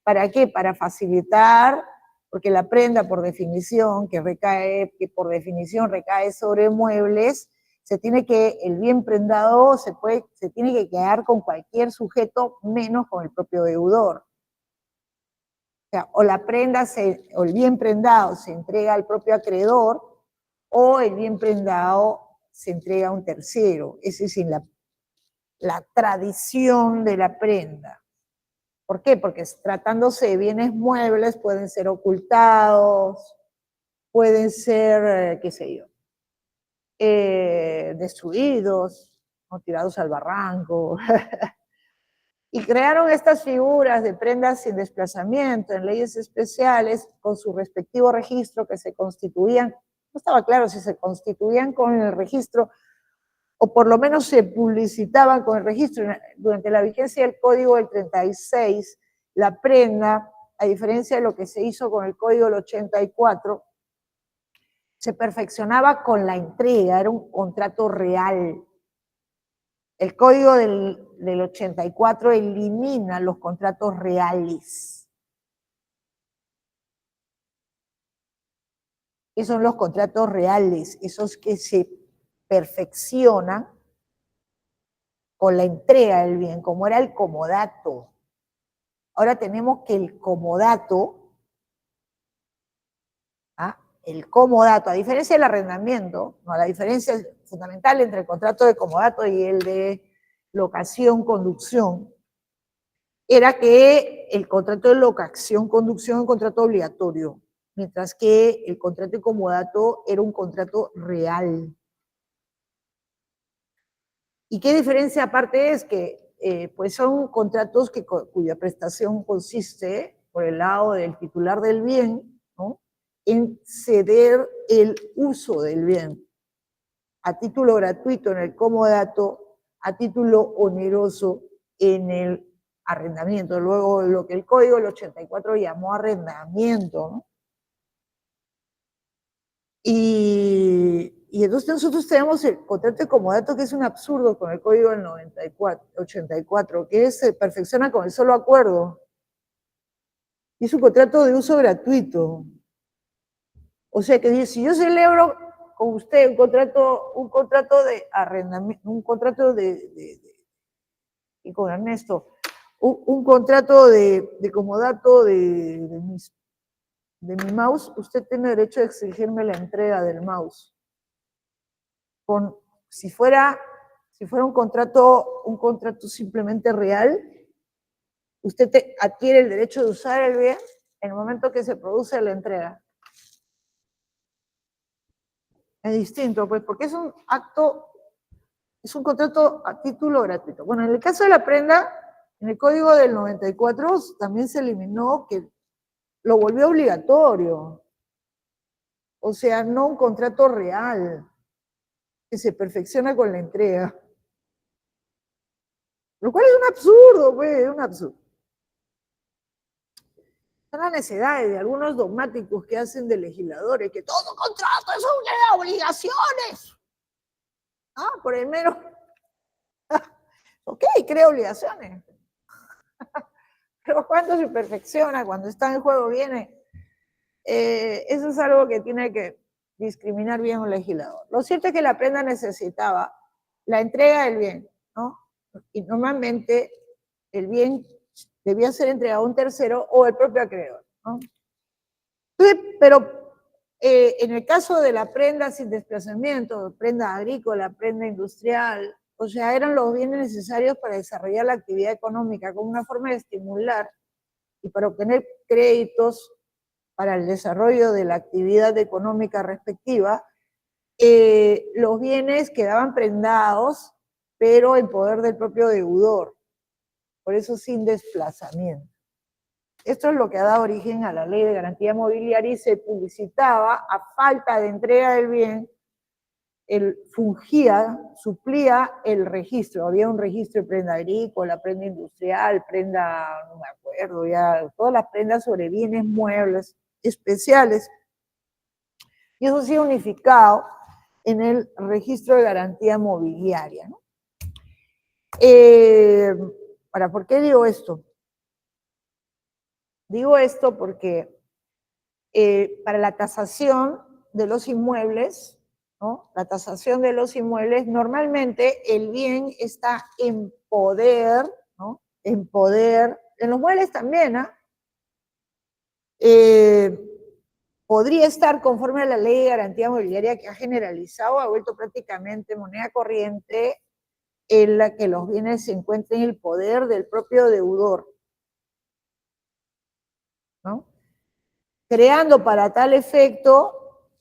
¿Para qué? Para facilitar, porque la prenda por definición, que por definición recae sobre muebles, el bien prendado se tiene que quedar con cualquier sujeto menos con el propio deudor. O sea, o el bien prendado se entrega al propio acreedor, o el bien prendado se entrega a un tercero. Esa es la tradición de la prenda. ¿Por qué? Porque tratándose de bienes muebles pueden ser ocultados, pueden ser, qué sé yo, destruidos o tirados al barranco. Y crearon estas figuras de prendas sin desplazamiento en leyes especiales con su respectivo registro, que se constituían, no estaba claro si se constituían con el registro o por lo menos se publicitaban con el registro. Durante la vigencia del Código del 36, la prenda, a diferencia de lo que se hizo con el Código del 84, se perfeccionaba con la entrega, era un contrato real. El Código del 84 elimina los contratos reales. Esos son los contratos reales, esos que se perfeccionan con la entrega del bien, como era el comodato. Ahora tenemos que el comodato, a diferencia del arrendamiento, ¿no?, la diferencia fundamental entre el contrato de comodato y el de locación-conducción, era que el contrato de locación-conducción era un contrato obligatorio, mientras que el contrato de comodato era un contrato real. ¿Y qué diferencia aparte es? Que pues son contratos cuya prestación consiste, por el lado del titular del bien, ¿no?, en ceder el uso del bien a título gratuito en el comodato, a título oneroso en el arrendamiento. Luego, lo que el Código del 84 llamó arrendamiento, ¿no? Y entonces nosotros tenemos el contrato de comodato, que es un absurdo con el Código del 84, que se perfecciona con el solo acuerdo. Y es un contrato de uso gratuito. O sea que si yo celebro con usted un contrato de arrendamiento, y con Ernesto, un contrato de comodato de mi mouse, usted tiene derecho a exigirme la entrega del mouse. Si fuera un contrato simplemente real, usted adquiere el derecho de usar el bien en el momento que se produce la entrega. Es distinto, pues, porque es un contrato a título gratuito. Bueno, en el caso de la prenda, en el Código del 94 también se eliminó, que lo volvió obligatorio. O sea, no un contrato real, que se perfecciona con la entrega. Lo cual es un absurdo, pues, es un absurdo. Son las necesidades de algunos dogmáticos que hacen de legisladores, que todo contrato es una obligaciones. Por el mero Ok, crea obligaciones. Pero cuando se perfecciona, cuando está en juego viene, eso es algo que tiene que discriminar bien un legislador. Lo cierto es que la prenda necesitaba la entrega del bien, ¿no? Y normalmente el bien debía ser entregado a un tercero o el propio acreedor, ¿no? Entonces, pero en el caso de la prenda sin desplazamiento, prenda agrícola, prenda industrial, o sea, eran los bienes necesarios para desarrollar la actividad económica como una forma de estimular y para obtener créditos para el desarrollo de la actividad económica respectiva, los bienes quedaban prendados, pero en poder del propio deudor, por eso sin desplazamiento. Esto es lo que ha dado origen a la ley de garantía mobiliaria y se publicitaba a falta de entrega del bien, suplía el registro. Había un registro de prenda agrícola, prenda industrial, prenda, no me acuerdo ya, todas las prendas sobre bienes muebles especiales. Y eso sí unificado en el registro de garantía mobiliaria, ¿no? ¿Por qué digo esto? Digo esto porque para la tasación de los inmuebles, ¿no? La tasación de los inmuebles, normalmente el bien está en poder, ¿no? En poder, en los muebles también, ¿ah? Podría estar conforme a la ley de garantía mobiliaria que ha generalizado, ha vuelto prácticamente moneda corriente en la que los bienes se encuentren en el poder del propio deudor, ¿no? Creando para tal efecto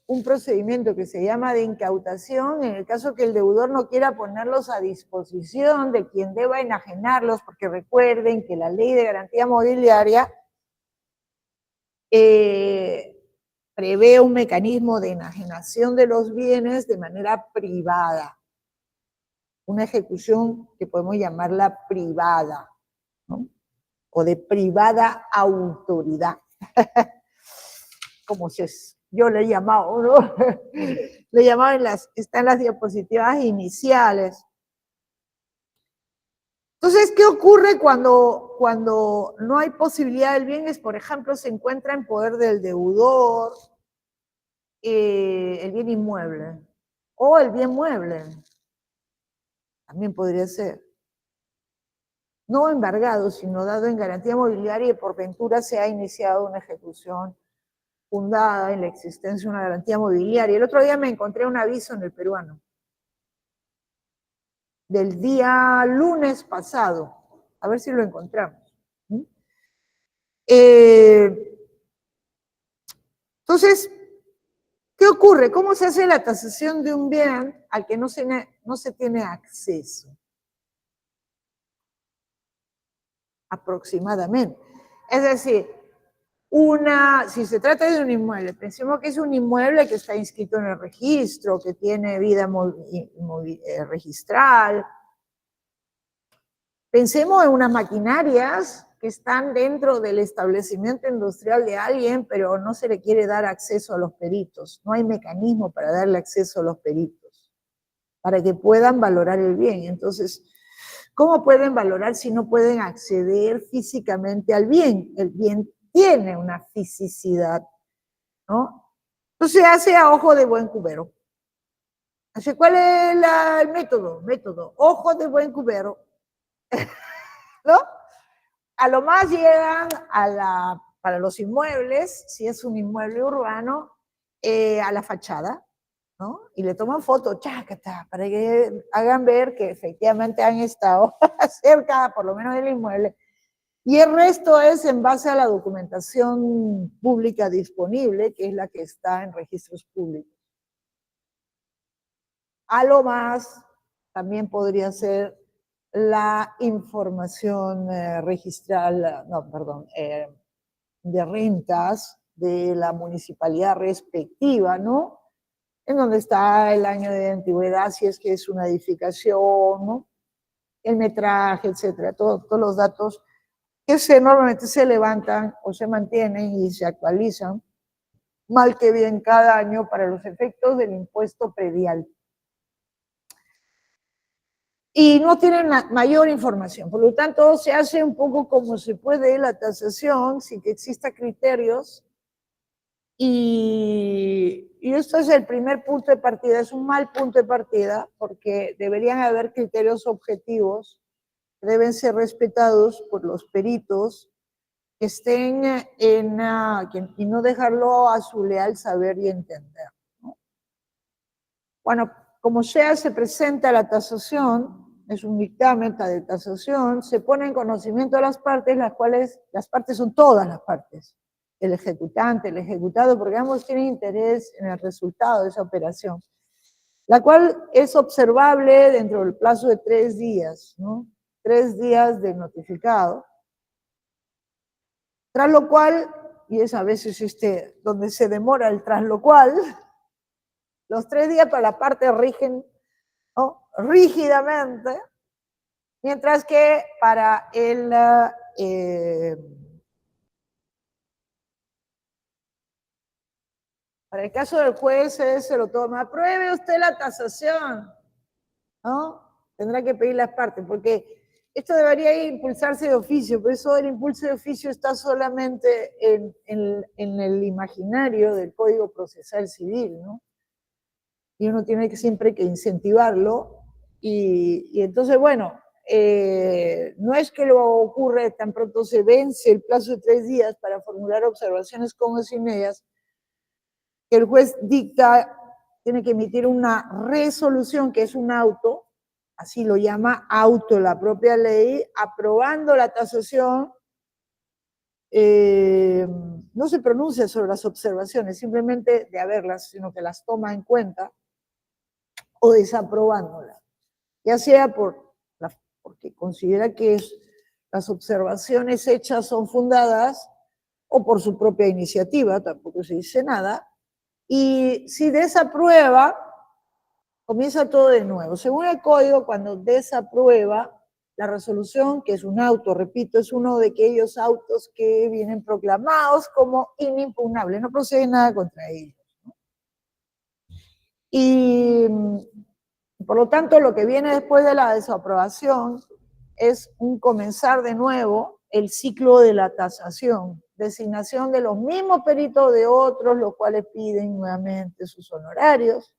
un procedimiento que se llama de incautación en el caso que el deudor no quiera ponerlos a disposición de quien deba enajenarlos, porque recuerden que la ley de garantía mobiliaria prevé un mecanismo de enajenación de los bienes de manera privada, una ejecución que podemos llamarla privada, ¿no? O de privada autoridad. Como yo le he llamado, ¿no? Le he llamado está en las diapositivas iniciales. Entonces, ¿qué ocurre cuando no hay posibilidad del bien? Es, por ejemplo, se encuentra en poder del deudor el bien inmueble o el bien mueble. También podría ser. No embargado, sino dado en garantía mobiliaria y por ventura se ha iniciado una ejecución fundada en la existencia de una garantía mobiliaria. El otro día me encontré un aviso en el Peruano, del día lunes pasado, a ver si lo encontramos. Entonces, ¿qué ocurre? ¿Cómo se hace la tasación de un bien al que no se tiene acceso? Aproximadamente. Es decir, si se trata de un inmueble, pensemos que es un inmueble que está inscrito en el registro, que tiene vida registral. Pensemos en unas maquinarias que están dentro del establecimiento industrial de alguien, pero no se le quiere dar acceso a los peritos. No hay mecanismo para darle acceso a los peritos, para que puedan valorar el bien. Entonces, ¿cómo pueden valorar si no pueden acceder físicamente al bien? El bien tiene una fisicidad, ¿no? Entonces se hace a ojo de buen cubero. ¿Cuál es el método? Ojo de buen cubero. ¿No? A lo más llegan para los inmuebles, si es un inmueble urbano, a la fachada, ¿no? Y le toman foto, chácata, para que hagan ver que efectivamente han estado cerca, por lo menos del inmueble. Y el resto es en base a la documentación pública disponible, que es la que está en registros públicos. A lo más, también podría ser la información registral, de rentas de la municipalidad respectiva, ¿no? En donde está el año de antigüedad, si es que es una edificación, ¿no? El metraje, etcétera, todos los datos que normalmente se levantan o se mantienen y se actualizan, mal que bien cada año para los efectos del impuesto predial. y no tienen mayor información. Por lo tanto, se hace un poco como se puede la tasación sin que exista criterios. Y esto es el primer punto de partida, es un mal punto de partida, porque deberían haber criterios objetivos, deben ser respetados por los peritos que estén y no dejarlo a su leal saber y entender, ¿no? Bueno, como sea, se presenta la tasación, es un dictamen de tasación, se pone en conocimiento a las partes, las partes son todas las partes, el ejecutante, el ejecutado, porque ambos tienen interés en el resultado de esa operación, la cual es observable dentro del plazo de 3 días, ¿no? 3 días de notificado, tras lo cual, y es a veces donde se demora el tras lo cual, los 3 días para la parte rigen, ¿no?, rígidamente, mientras que para el caso del juez se lo toma, apruebe usted la tasación, ¿no? Tendrá que pedir las partes, porque esto debería impulsarse de oficio, por eso el impulso de oficio está solamente en el imaginario del Código Procesal Civil, ¿no? Y uno tiene siempre que incentivarlo, y entonces, bueno, no es que lo ocurre tan pronto se vence el plazo de 3 días para formular observaciones con o sin ellas, que el juez dicta, tiene que emitir una resolución, que es un auto, así lo llama auto la propia ley, aprobando la tasación. No se pronuncia sobre las observaciones, simplemente de haberlas, sino que las toma en cuenta, o desaprobándolas, ya sea porque considera que las observaciones hechas son fundadas, o por su propia iniciativa, tampoco se dice nada, y si desaprueba, comienza todo de nuevo. Según el código, cuando desaprueba la resolución, que es un auto, repito, es uno de aquellos autos que vienen proclamados como inimpugnables, no procede nada contra ellos, ¿no? Y por lo tanto, lo que viene después de la desaprobación es un comenzar de nuevo el ciclo de la tasación, designación de los mismos peritos de otros, los cuales piden nuevamente sus honorarios,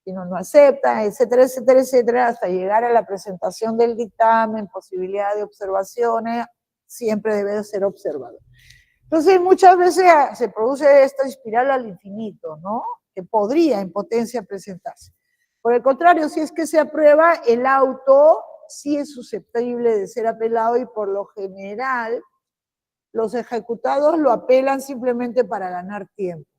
si no aceptan, etcétera, etcétera, etcétera, hasta llegar a la presentación del dictamen, posibilidad de observaciones, siempre debe de ser observado. Entonces, muchas veces se produce esta espiral al infinito, ¿no?, que podría en potencia presentarse. Por el contrario, si es que se aprueba, el auto sí es susceptible de ser apelado, y por lo general los ejecutados lo apelan simplemente para ganar tiempo.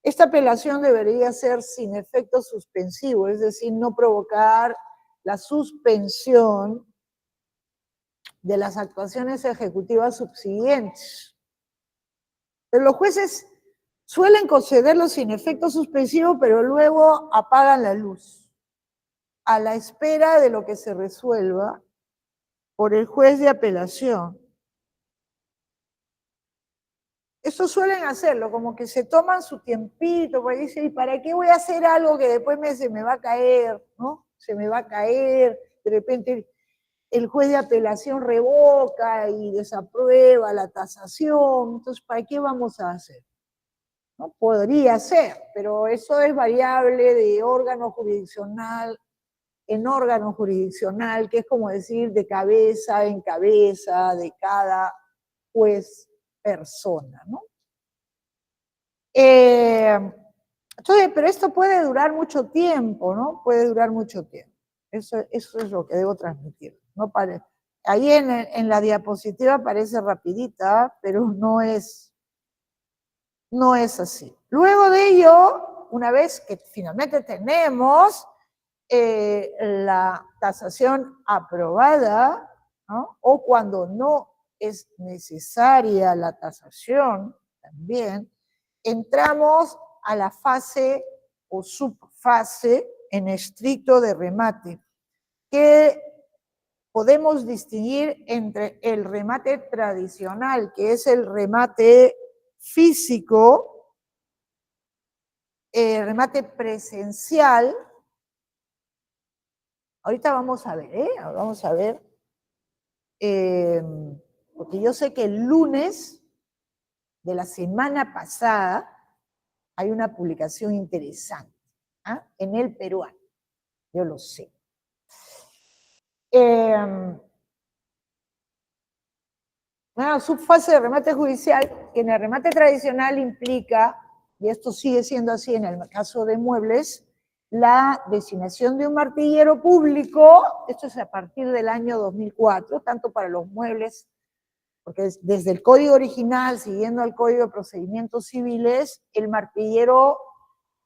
Esta apelación debería ser sin efecto suspensivo, es decir, no provocar la suspensión de las actuaciones ejecutivas subsiguientes. Pero los jueces suelen concederlo sin efecto suspensivo, pero luego apagan la luz, a la espera de lo que se resuelva por el juez de apelación. Eso suelen hacerlo, como que se toman su tiempito, porque dicen, ¿y para qué voy a hacer algo que después se me va a caer, ¿no? Se me va a caer, de repente el juez de apelación revoca y desaprueba la tasación, entonces, ¿para qué vamos a hacer? ¿No? Podría ser, pero eso es variable de órgano jurisdiccional en órgano jurisdiccional, que es como decir de cabeza en cabeza de cada juez persona, ¿no? Entonces, pero esto puede durar mucho tiempo, ¿no? Puede durar mucho tiempo. Eso es lo que debo transmitir. No ahí en la diapositiva parece rapidita, pero no es así. Luego de ello, una vez que finalmente tenemos la tasación aprobada, ¿no?, o cuando no es necesaria la tasación también, entramos a la fase o subfase en estricto de remate, que podemos distinguir entre el remate tradicional, que es el remate físico, remate presencial, Ahorita vamos a ver, vamos a ver. Porque yo sé que el lunes de la semana pasada hay una publicación interesante, en el peruano, yo lo sé. Una subfase de remate judicial, que en el remate tradicional implica, y esto sigue siendo así en el caso de muebles, la designación de un martillero público, esto es a partir del año 2004, tanto para los muebles, porque desde el código original, siguiendo el código de procedimientos civiles, el martillero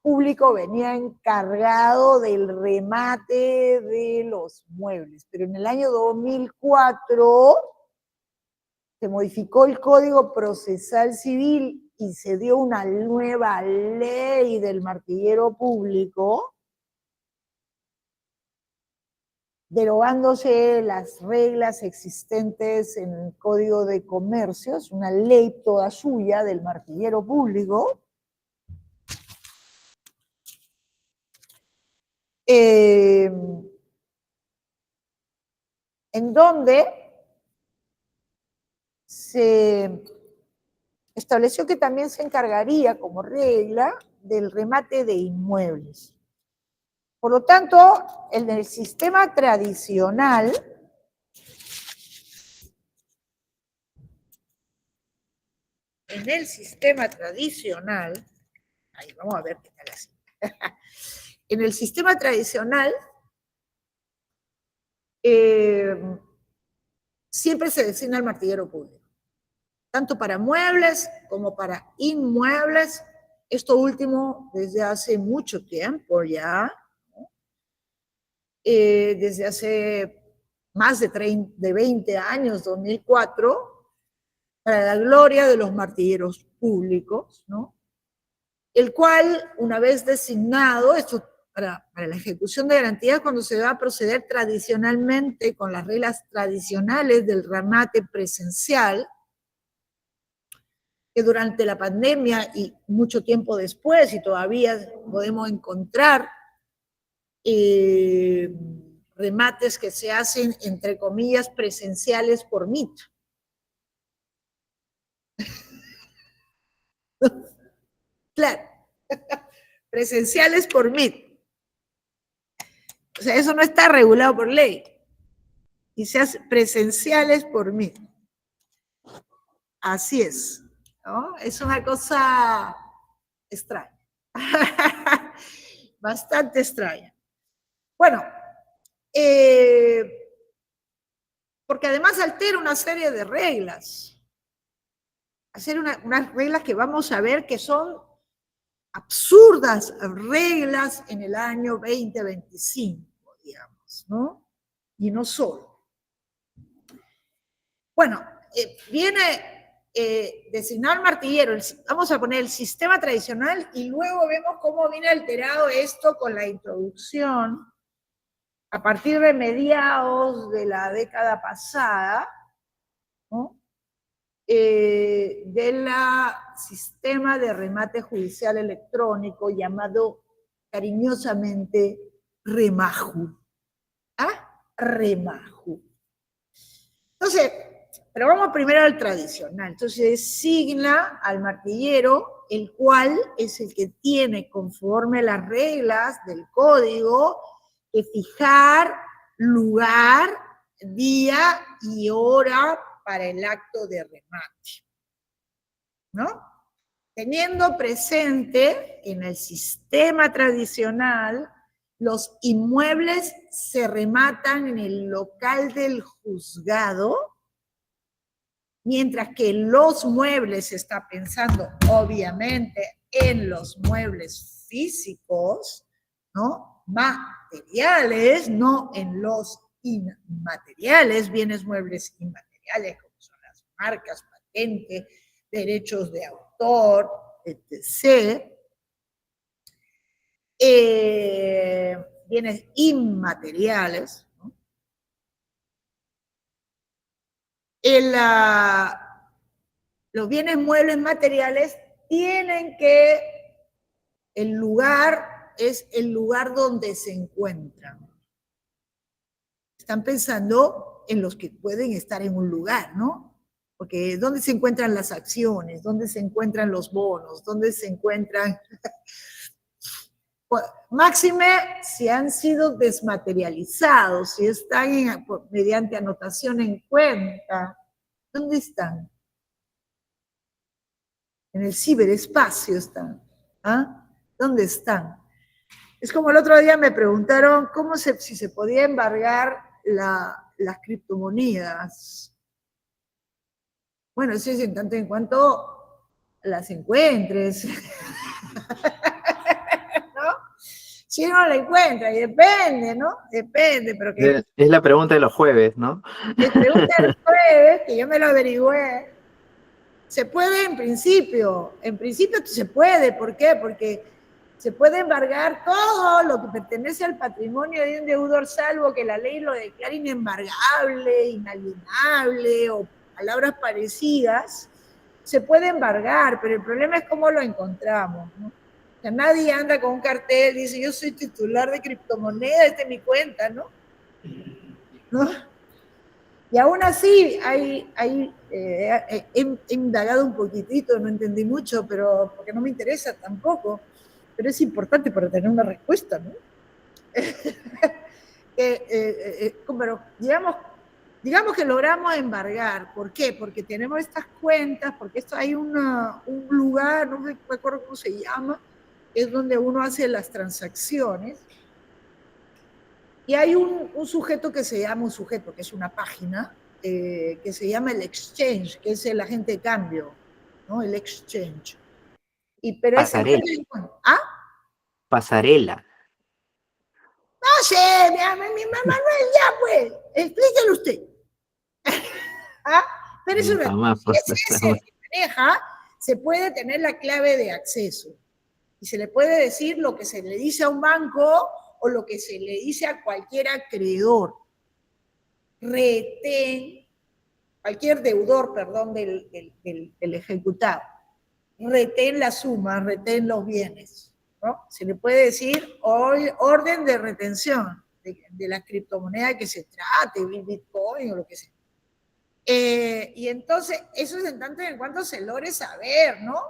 público venía encargado del remate de los muebles, pero en el año 2004 se modificó el Código Procesal Civil y se dio una nueva ley del martillero público, derogándose las reglas existentes en el Código de Comercio, es una ley toda suya del martillero público, en donde se estableció que también se encargaría como regla del remate de inmuebles. Por lo tanto, en el sistema tradicional, ahí vamos a ver qué tal así. En el sistema tradicional, siempre se designa el martillero público, tanto para muebles como para inmuebles, esto último desde hace mucho tiempo ya, desde hace más de 20 años, 2004, para la gloria de los martilleros públicos, ¿no? El cual, una vez designado, esto para la ejecución de garantías, cuando se va a proceder tradicionalmente con las reglas tradicionales del remate presencial, que durante la pandemia y mucho tiempo después, y todavía podemos encontrar remates que se hacen, entre comillas, presenciales por MIT. Claro, presenciales por MIT. O sea, eso no está regulado por ley. Y se hace presenciales por MIT. Así es, ¿no? Es una cosa extraña. Bastante extraña. Bueno, porque además altera una serie de reglas. Hacer unas reglas que vamos a ver que son absurdas reglas en el año 2025, digamos, ¿no? Y no solo. Bueno, viene designar martillero, vamos a poner el sistema tradicional y luego vemos cómo viene alterado esto con la introducción a partir de mediados de la década pasada, ¿no? Del sistema de remate judicial electrónico llamado cariñosamente Remaju. Remaju. Entonces, pero vamos primero al tradicional. Entonces, designa al martillero, el cual es el que tiene, conforme a las reglas del código, que fijar lugar, día y hora para el acto de remate, ¿no? Teniendo presente que en el sistema tradicional los inmuebles se rematan en el local del juzgado, mientras que los muebles, se está pensando obviamente en los muebles físicos, ¿no? Materiales, no en los inmateriales, bienes muebles inmateriales, como son las marcas, patentes, derechos de autor, etc. Bienes inmateriales, ¿no? Los bienes muebles materiales tienen que, el lugar es el lugar donde se encuentran. están pensando en los que pueden estar en un lugar, ¿no? Porque ¿dónde se encuentran las acciones? ¿Dónde se encuentran los bonos? ¿Dónde se encuentran? Máxime si han sido desmaterializados, si están mediante anotación en cuenta. ¿Dónde están? En el ciberespacio están. ¿Ah? ¿Dónde están? Es como el otro día me preguntaron si se podía embargar las criptomonedas. Bueno, eso es en tanto en cuanto las encuentres. ¿No? Si no la encuentra, y depende, ¿no? Depende, pero que... Es la pregunta de los jueves, ¿no? Es pregunta del jueves, que yo me lo averigüé. Se puede en principio se puede, ¿por qué? Porque se puede embargar todo lo que pertenece al patrimonio de un deudor, salvo que la ley lo declare inembargable, inalienable o palabras parecidas, se puede embargar, pero el problema es cómo lo encontramos, ¿no? O sea, nadie anda con un cartel y dice, yo soy titular de criptomoneda, esta es mi cuenta, ¿no? ¿No? Y aún así, he indagado un poquitito, no entendí mucho, pero porque no me interesa tampoco, pero es importante para tener una respuesta, ¿no? Pero digamos que logramos embargar. ¿Por qué? Porque tenemos estas cuentas, porque esto hay un lugar, no me acuerdo cómo se llama, es donde uno hace las transacciones. Y hay un sujeto que se llama, que es una página, que se llama el exchange, que es el agente de cambio, ¿no? El exchange. Pero Pasarela. ¿Ah? Pasarela. No sé, mi mamá no es ya, pues. Explíquelo usted. ¿Ah? Pero es una... Jamás, Si es ese el que maneja, se puede tener la clave de acceso. Y se le puede decir lo que se le dice a un banco o lo que se le dice a cualquier acreedor. Retén, cualquier deudor, perdón, del ejecutado. Retén la suma, retén los bienes, ¿no? Se le puede decir orden de retención de la criptomoneda que se trate, Bitcoin o lo que sea. Y entonces, eso es en tanto en cuanto se logre saber, ¿no?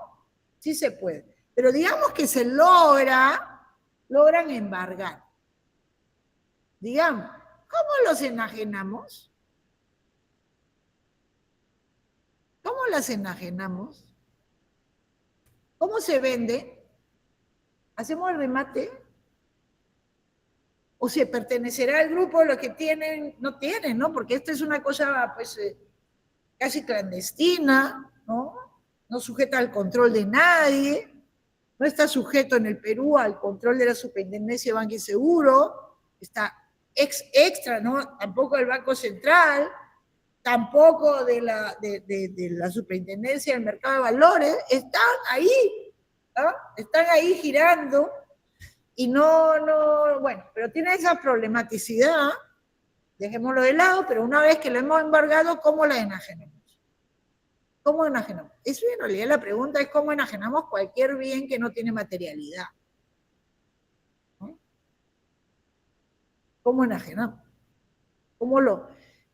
Sí se puede. Pero digamos que se logran embargar. Digamos, ¿cómo los enajenamos? ¿Cómo las enajenamos? ¿Cómo se vende? ¿Hacemos el remate? ¿O se pertenecerá al grupo los que tienen? No tienen, ¿no? Porque esta es una cosa, pues, casi clandestina, ¿no? No sujeta al control de nadie, no está sujeto en el Perú al control de la Superintendencia de Banco y Seguro, está extra, ¿no? Tampoco del Banco Central, tampoco de la Superintendencia del Mercado de Valores, están ahí, ¿no? Están ahí girando y bueno, pero tiene esa problematicidad, dejémoslo de lado, pero una vez que lo hemos embargado, ¿cómo la enajenamos? ¿Cómo enajenamos? Eso en realidad la pregunta es cómo enajenamos cualquier bien que no tiene materialidad. ¿No? ¿Cómo enajenamos?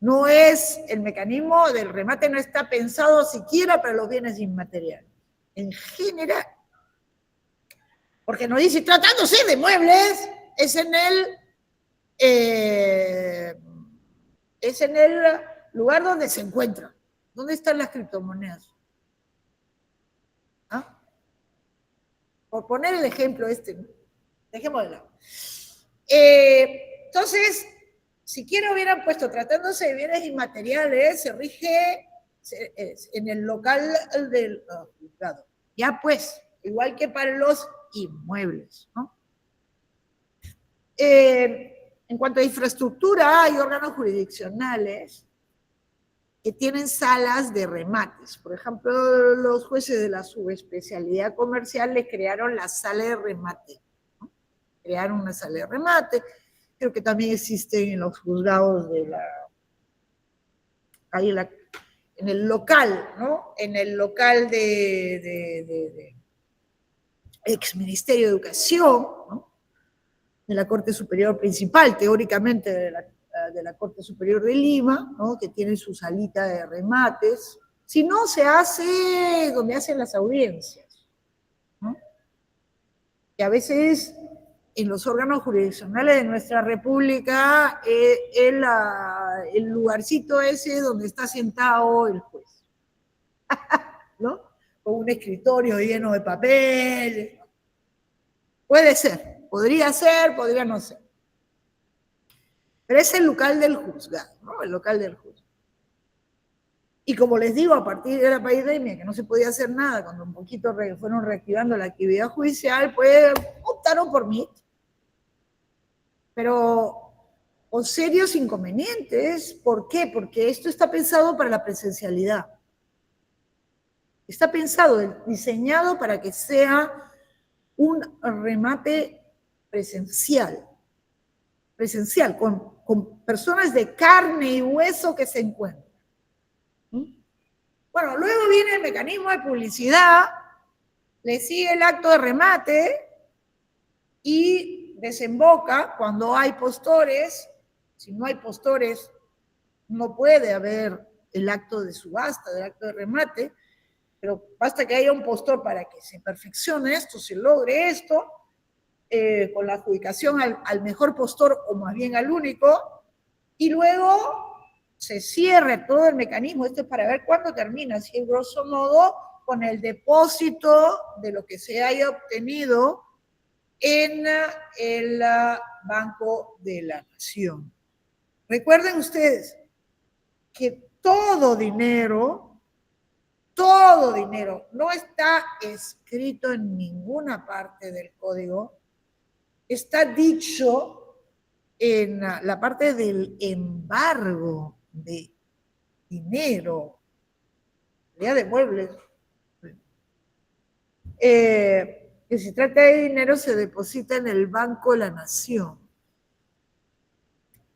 No es, el mecanismo del remate no está pensado siquiera para los bienes inmateriales. En general. Porque nos dice, tratándose de muebles, es en el lugar donde se encuentran. ¿Dónde están las criptomonedas? ¿Ah? Por poner el ejemplo dejémoslo de lado. Entonces, siquiera hubieran puesto, tratándose de bienes inmateriales, se rige en el local del juzgado. Ya pues, igual que para los inmuebles, ¿no? En cuanto a infraestructura, hay órganos jurisdiccionales que tienen salas de remates. Por ejemplo, los jueces de la subespecialidad comercial les crearon la sala de remate, ¿no? Crearon una sala de remate. Creo que también existen en los juzgados en el local, ¿no? En el local de ex Ministerio de Educación, ¿no? De la Corte Superior Principal, teóricamente de la Corte Superior de Lima, ¿no? Que tiene su salita de remates. Si no, se hace donde hacen las audiencias, ¿no? Que a veces en los órganos jurisdiccionales de nuestra república el lugarcito ese donde está sentado el juez, ¿no? Con un escritorio lleno de papeles. Puede ser, podría no ser. Pero es el local del juzgado, ¿no? El local del juzgado. Y como les digo, a partir de la pandemia, que no se podía hacer nada, cuando un poquito fueron reactivando la actividad judicial, pues optaron por MIT. Pero con serios inconvenientes. ¿Por qué? Porque esto está pensado para la presencialidad. Está pensado, diseñado para que sea un remate presencial, con personas de carne y hueso que se encuentran. Bueno, luego viene el mecanismo de publicidad, le sigue el acto de remate y desemboca cuando hay postores. Si no hay postores, no puede haber el acto de subasta, el acto de remate, pero basta que haya un postor para que se perfeccione esto, se logre esto, con la adjudicación al mejor postor o más bien al único, y luego se cierre todo el mecanismo. Esto es para ver cuándo termina, así en grosso modo, con el depósito de lo que se haya obtenido en el Banco de la Nación. Recuerden ustedes que todo dinero no está escrito en ninguna parte del código, está dicho en la parte del embargo de dinero, de muebles. Que si trata de dinero se deposita en el Banco de la Nación.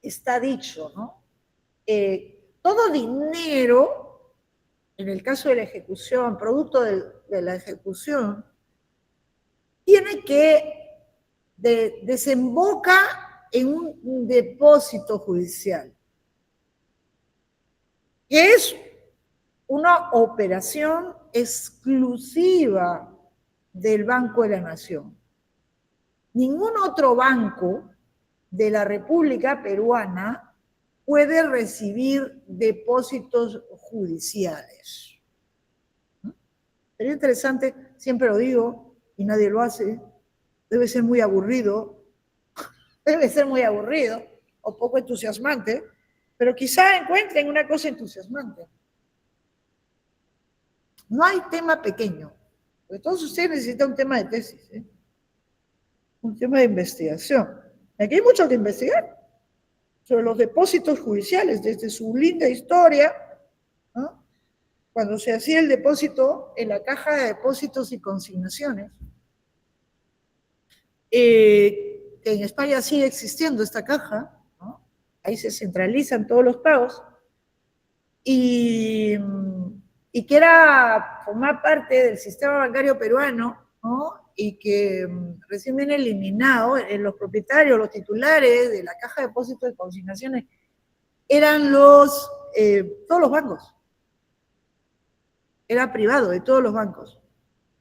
Está dicho, ¿no? Todo dinero, en el caso de la ejecución, producto de la ejecución, tiene que desemboca en un depósito judicial, que es una operación exclusiva del Banco de la Nación. Ningún otro banco de la República Peruana puede recibir depósitos judiciales. Sería interesante, siempre lo digo, y nadie lo hace, debe ser muy aburrido, o poco entusiasmante, pero quizá encuentren una cosa entusiasmante. No hay tema pequeño, porque todos ustedes necesitan un tema de tesis, un tema de investigación. Aquí hay mucho que investigar sobre los depósitos judiciales, desde su linda historia, ¿no? Cuando se hacía el depósito en la caja de depósitos y consignaciones, que en España sigue existiendo esta caja, ¿no? Ahí se centralizan todos los pagos, y que era formar parte del sistema bancario peruano, ¿no? Y que recién viene eliminado. Los propietarios, los titulares de la caja de depósitos y consignaciones eran todos los bancos. Era privado de todos los bancos.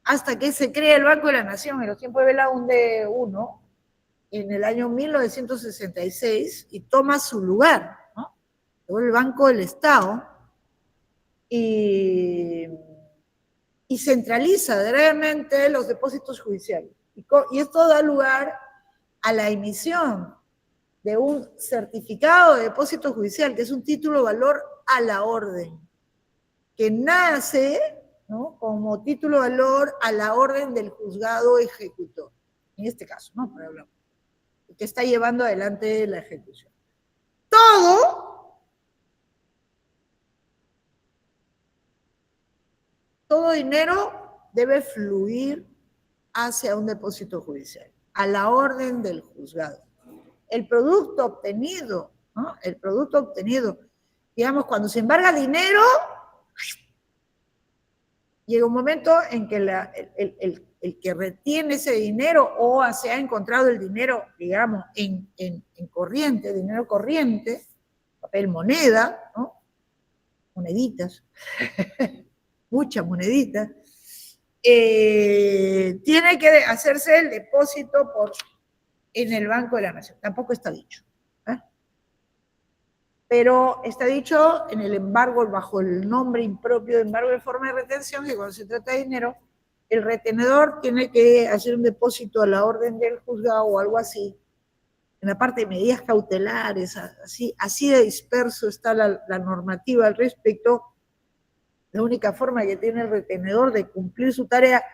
Hasta que se crea el Banco de la Nación en los tiempos de Belaúnde I, en el año 1966, y toma su lugar, ¿no? El Banco del Estado, y centraliza realmente los depósitos judiciales. Y esto da lugar a la emisión de un certificado de depósito judicial, que es un título de valor a la orden, que nace, ¿no?, como título de valor a la orden del juzgado ejecutor, en este caso, ¿no?, para hablar, que está llevando adelante la ejecución. Todo dinero debe fluir hacia un depósito judicial, a la orden del juzgado. El producto obtenido, ¿no?, digamos, cuando se embarga dinero, llega un momento en que el que retiene ese dinero, o se ha encontrado el dinero, digamos, en corriente, dinero corriente, papel moneda, ¿no? Moneditas, muchas moneditas, tiene que hacerse el depósito en el Banco de la Nación. Tampoco está dicho. Pero está dicho en el embargo, bajo el nombre impropio de embargo de forma de retención, que cuando se trata de dinero, el retenedor tiene que hacer un depósito a la orden del juzgado o algo así, en la parte de medidas cautelares, así de disperso está la normativa al respecto. La única forma que tiene el retenedor de cumplir su tarea,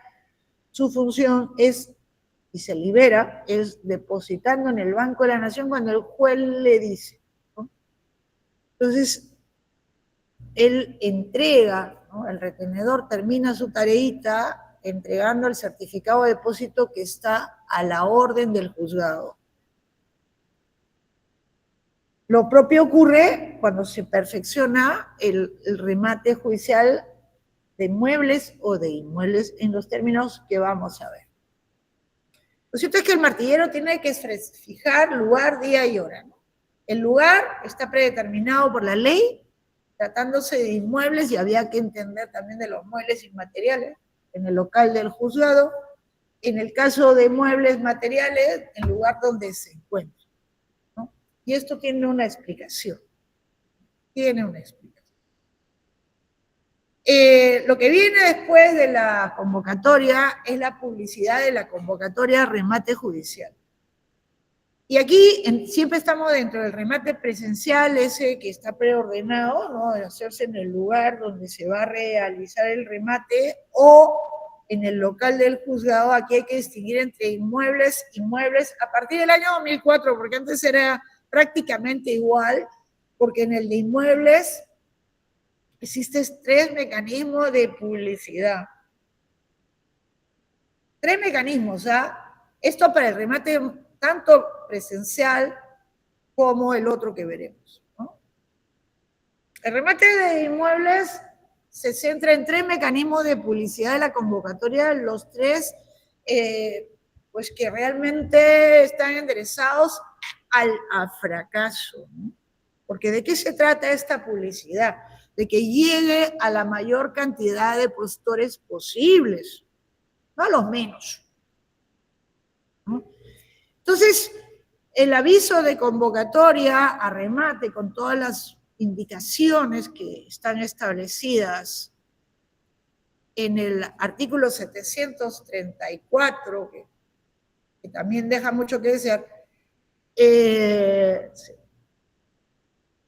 su función es, y se libera, es depositando en el Banco de la Nación cuando el juez le dice, ¿no? Entonces, él entrega, ¿no? El retenedor termina su tareita entregando el certificado de depósito que está a la orden del juzgado. Lo propio ocurre cuando se perfecciona el remate judicial de muebles o de inmuebles en los términos que vamos a ver. Lo cierto es que el martillero tiene que fijar lugar, día y hora, ¿no? El lugar está predeterminado por la ley, tratándose de inmuebles, y había que entender también de los muebles inmateriales, en el local del juzgado. En el caso de muebles materiales, el lugar donde se encuentra, ¿no? Y esto tiene una explicación. Tiene una explicación. Lo que viene después de la convocatoria es la publicidad de la convocatoria remate judicial. Y aquí siempre estamos dentro del remate presencial, ese que está preordenado, ¿no? De hacerse en el lugar donde se va a realizar el remate o en el local del juzgado. Aquí hay que distinguir entre inmuebles y muebles a partir del año 2004, porque antes era prácticamente igual, porque en el de inmuebles existen 3 mecanismos de publicidad. 3 mecanismos, esto para el remate tanto presencial como el otro que veremos, ¿no? El remate de inmuebles se centra en 3 mecanismos de publicidad de la convocatoria, los 3, pues que realmente están enderezados al fracaso, ¿no? Porque ¿de qué se trata esta publicidad? De que llegue a la mayor cantidad de postores posibles, no a los menos, ¿no? Entonces, el aviso de convocatoria a remate con todas las indicaciones que están establecidas en el artículo 734, que también deja mucho que desear,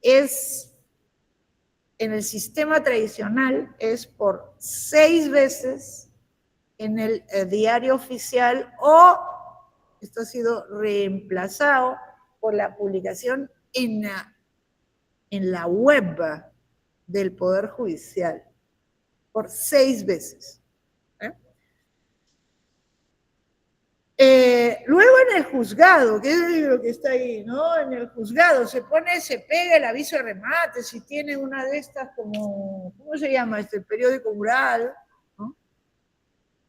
es en el sistema tradicional, es por 6 veces en el diario oficial, o esto ha sido reemplazado por la publicación en la web del Poder Judicial, por 6 veces. Luego en el juzgado, que es lo que está ahí, ¿no? En el juzgado se pega el aviso de remate, si tiene una de estas como, ¿cómo se llama? El periódico mural, ¿no?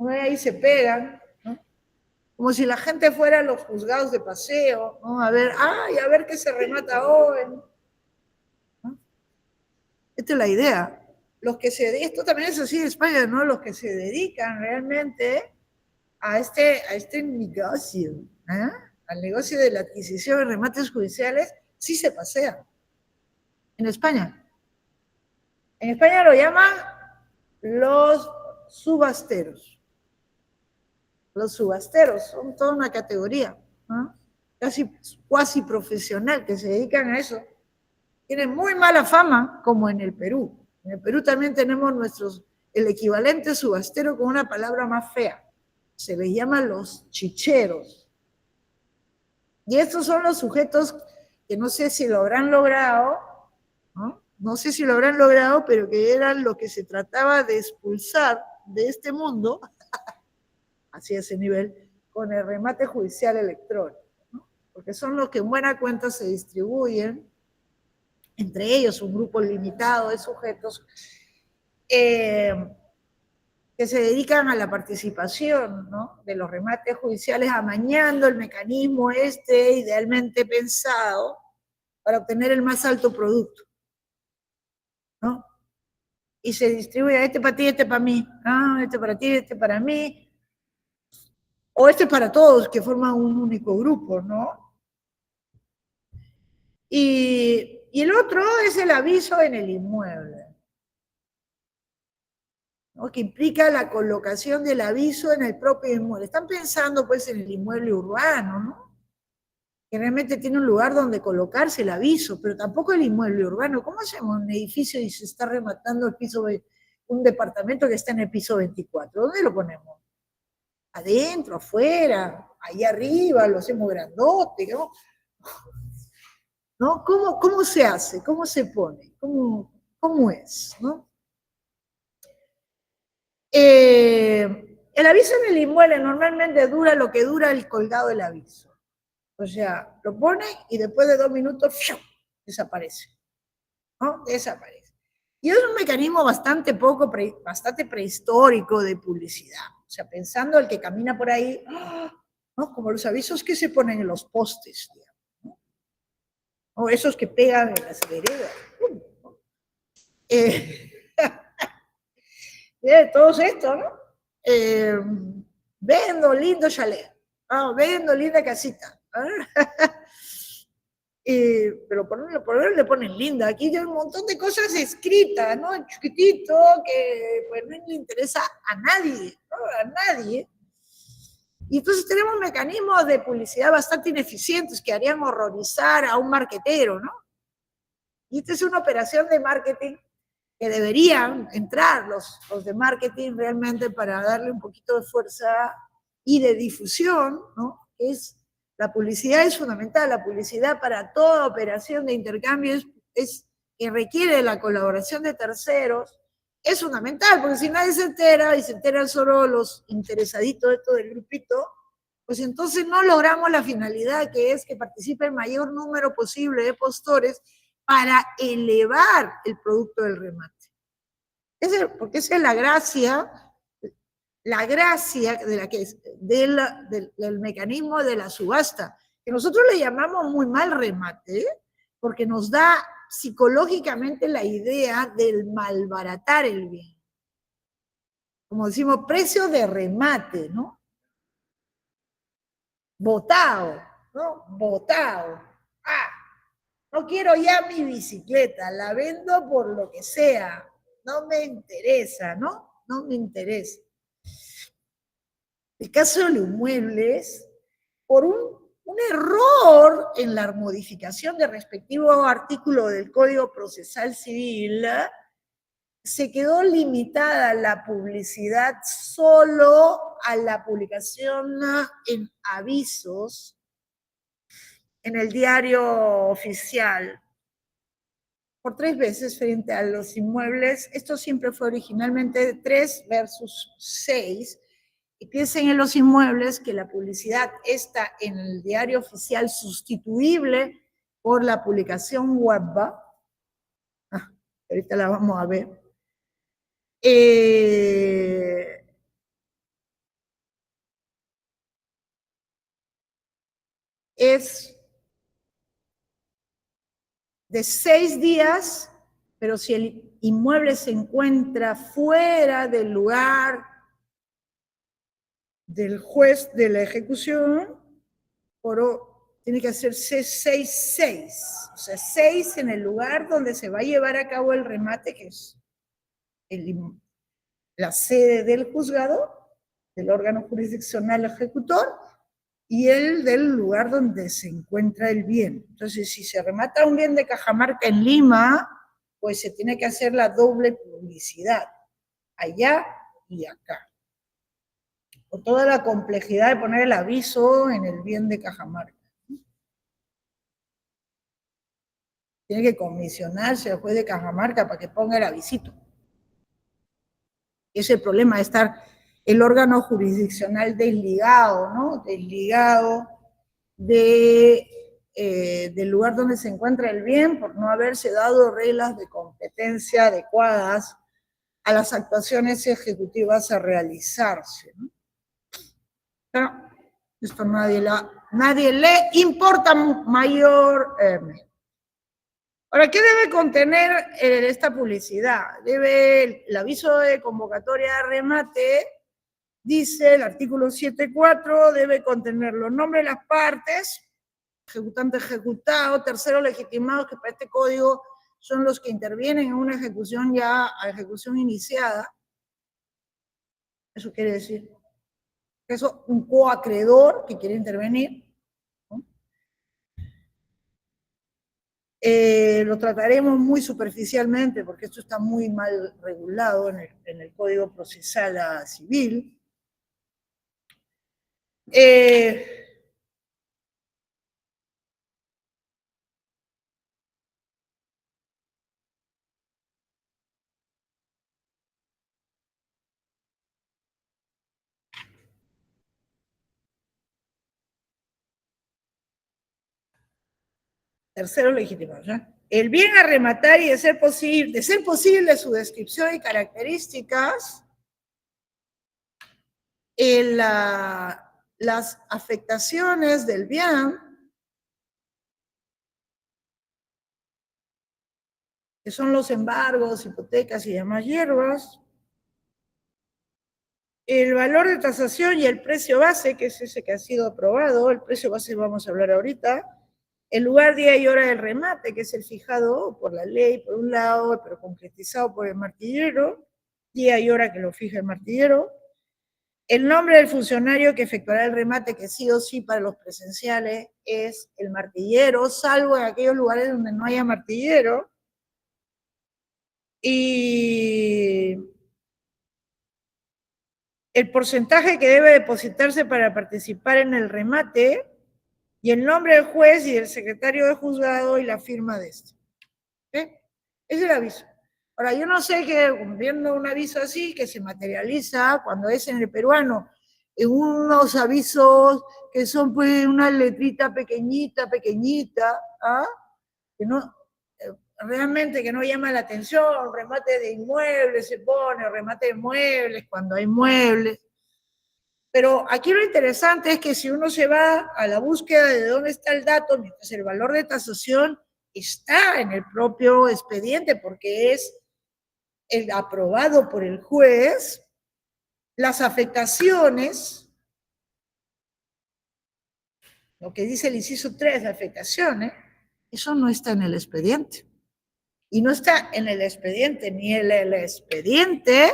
Ahí se pegan, ¿no? Como si la gente fuera a los juzgados de paseo, ¿no? A ver qué se remata hoy, ¿no? Esta es la idea. Esto también es así en España, ¿no? Los que se dedican realmente a este negocio, al negocio de la adquisición de remates judiciales, sí se pasean. En España. En España lo llaman los subasteros. Los subasteros son toda una categoría, ¿no? Casi cuasi profesional, que se dedican a eso. Tienen muy mala fama, como en el Perú. En el Perú también tenemos el equivalente subastero con una palabra más fea. Se les llama los chicheros. Y estos son los sujetos que no sé si lo habrán logrado, ¿no? No sé si lo habrán logrado, pero que eran lo que se trataba de expulsar de este mundo, hacia ese nivel, con el remate judicial electrónico, ¿no? Porque son los que en buena cuenta se distribuyen, entre ellos un grupo limitado de sujetos, que se dedican a la participación, ¿no? De los remates judiciales, amañando el mecanismo idealmente pensado para obtener el más alto producto, ¿no? Y se distribuye, este para ti, este para mí, este para ti, este para mí, o este para todos, que forman un único grupo, ¿no? Y el otro es el aviso en el inmueble, ¿no? Que implica la colocación del aviso en el propio inmueble. Están pensando pues en el inmueble urbano, ¿no? Que realmente tiene un lugar donde colocarse el aviso, pero tampoco el inmueble urbano. ¿Cómo hacemos un edificio y se está rematando el piso, un departamento que está en el piso 24? ¿Dónde lo ponemos? ¿Adentro, afuera, ahí arriba, lo hacemos grandote? ¿No? ¿No? ¿Cómo se hace? ¿Cómo se pone? ¿Cómo es? ¿No? El aviso en el inmueble normalmente dura lo que dura el colgado del aviso. O sea, lo pone y después de 2 minutos ¡fiu!, desaparece, ¿no? Desaparece. Y es un mecanismo bastante prehistórico de publicidad. O sea, pensando el que camina por ahí, ¿no? Como los avisos que se ponen en los postes, digamos, ¿no? O esos que pegan en las veredas. ¿No? Todos estos, ¿no? Vendo lindo chalet, vendo linda casita. Pero por lo le ponen linda. Aquí hay un montón de cosas escritas, ¿no? Chiquitito, que pues no le interesa a nadie, ¿no? A nadie. Y entonces tenemos mecanismos de publicidad bastante ineficientes que harían horrorizar a un marketero, ¿no? Y esta es una operación de marketing que deberían entrar los de marketing realmente para darle un poquito de fuerza y de difusión, ¿no? La publicidad es fundamental, la publicidad para toda operación de intercambio que requiere la colaboración de terceros, es fundamental, porque si nadie se entera y se enteran solo los interesaditos de todo el grupito, pues entonces no logramos la finalidad que es que participe el mayor número posible de postores para elevar el producto del remate. Porque esa es la gracia del mecanismo de la subasta, que nosotros le llamamos muy mal remate, porque nos da psicológicamente la idea del malbaratar el bien. Como decimos, precio de remate, ¿no? Botado, ¿no? Botado. No quiero ya mi bicicleta, la vendo por lo que sea, no me interesa, ¿no? No me interesa. El caso de los inmuebles, por un error en la modificación del respectivo artículo del Código Procesal Civil, se quedó limitada la publicidad solo a la publicación en avisos en el diario oficial por 3 veces frente a los inmuebles. Esto siempre fue originalmente 3 versus 6. Y piensen en los inmuebles que la publicidad está en el diario oficial sustituible por la publicación web. Ahorita la vamos a ver. Es de 6 días, pero si el inmueble se encuentra fuera del lugar del juez de la ejecución, tiene que hacerse 6, o sea, 6 en el lugar donde se va a llevar a cabo el remate, que es la sede del juzgado, del órgano jurisdiccional ejecutor, y el del lugar donde se encuentra el bien. Entonces, si se remata un bien de Cajamarca en Lima, pues se tiene que hacer la doble publicidad, allá y acá. Con toda la complejidad de poner el aviso en el bien de Cajamarca. Tiene que comisionarse al juez de Cajamarca para que ponga el avisito. Es el problema de estar el órgano jurisdiccional desligado, ¿no? Desligado del lugar donde se encuentra el bien por no haberse dado reglas de competencia adecuadas a las actuaciones ejecutivas a realizarse, ¿no? Pero esto nadie le importa mayor Ahora, ¿qué debe contener esta publicidad? Debe el aviso de convocatoria de remate, dice el artículo 7.4, debe contener los nombres de las partes, ejecutante ejecutado, terceros legitimados, que para este código son los que intervienen en una ejecución ya a ejecución iniciada. Eso quiere decir que eso, un coacreedor que quiere intervenir, ¿no? Lo trataremos muy superficialmente porque esto está muy mal regulado en el Código Procesal Civil. Tercero legítimo, ¿ya? El bien a rematar y de ser posible su descripción y características, las afectaciones del bien, que son los embargos, hipotecas y demás hierbas, el valor de tasación y el precio base, que es ese que ha sido aprobado, el precio base vamos a hablar ahorita, el lugar, día y hora del remate, que es el fijado por la ley, por un lado, pero concretizado por el martillero, día y hora que lo fija el martillero, el nombre del funcionario que efectuará el remate, que sí o sí para los presenciales es el martillero, salvo en aquellos lugares donde no haya martillero, y el porcentaje que debe depositarse para participar en el remate, y el nombre del juez y del secretario de juzgado y la firma de este. ¿Okay? Es el aviso. Ahora, yo no sé que viendo un aviso así, que se materializa cuando es en el peruano, en unos avisos que son pues una letrita pequeñita, ¿ah? Que no, realmente que no llama la atención, remate de inmuebles se pone, remate de muebles cuando hay muebles. Pero aquí lo interesante es que si uno se va a la búsqueda de dónde está el dato, mientras el valor de tasación está en el propio expediente porque es el aprobado por el juez, las afectaciones, lo que dice el inciso 3, afectaciones, eso no está en el expediente. Y no está en el expediente, ni en el expediente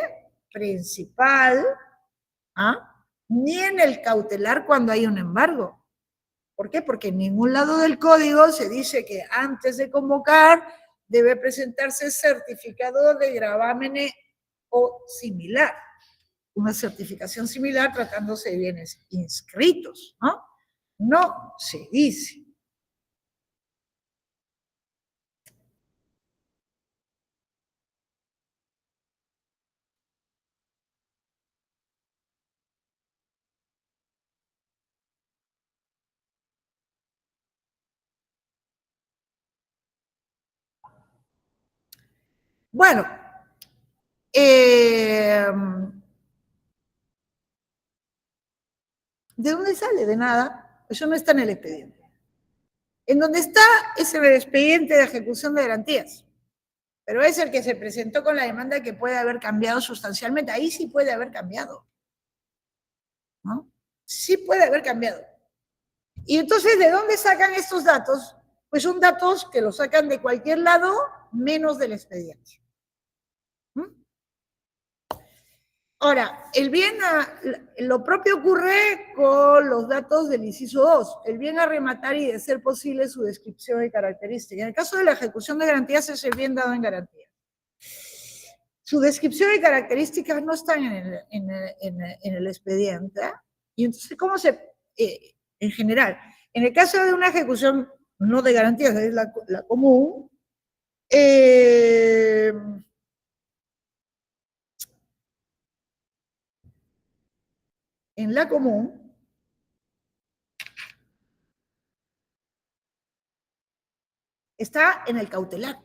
principal, ¿ah? Ni en el cautelar cuando hay un embargo. ¿Por qué? Porque en ningún lado del código se dice que antes de convocar debe presentarse certificado de gravámenes o similar. Una certificación similar tratándose de bienes inscritos, ¿no? No se dice. Bueno, ¿de dónde sale? De nada. Eso no está en el expediente. En donde está es en el expediente de ejecución de garantías. Pero es el que se presentó con la demanda que puede haber cambiado sustancialmente. Ahí sí puede haber cambiado, ¿no? Sí puede haber cambiado. Y entonces, ¿de dónde sacan estos datos? Pues son datos que los sacan de cualquier lado, menos del expediente. ¿Mm? Ahora, lo propio ocurre con los datos del inciso 2, el bien a rematar y de ser posible su descripción y característica. En el caso de la ejecución de garantías es el bien dado en garantía. Su descripción y características no están en el expediente. Y entonces, ¿cómo se, en general, en el caso de una ejecución no de garantías, es la común, en la común, está en el cautelar,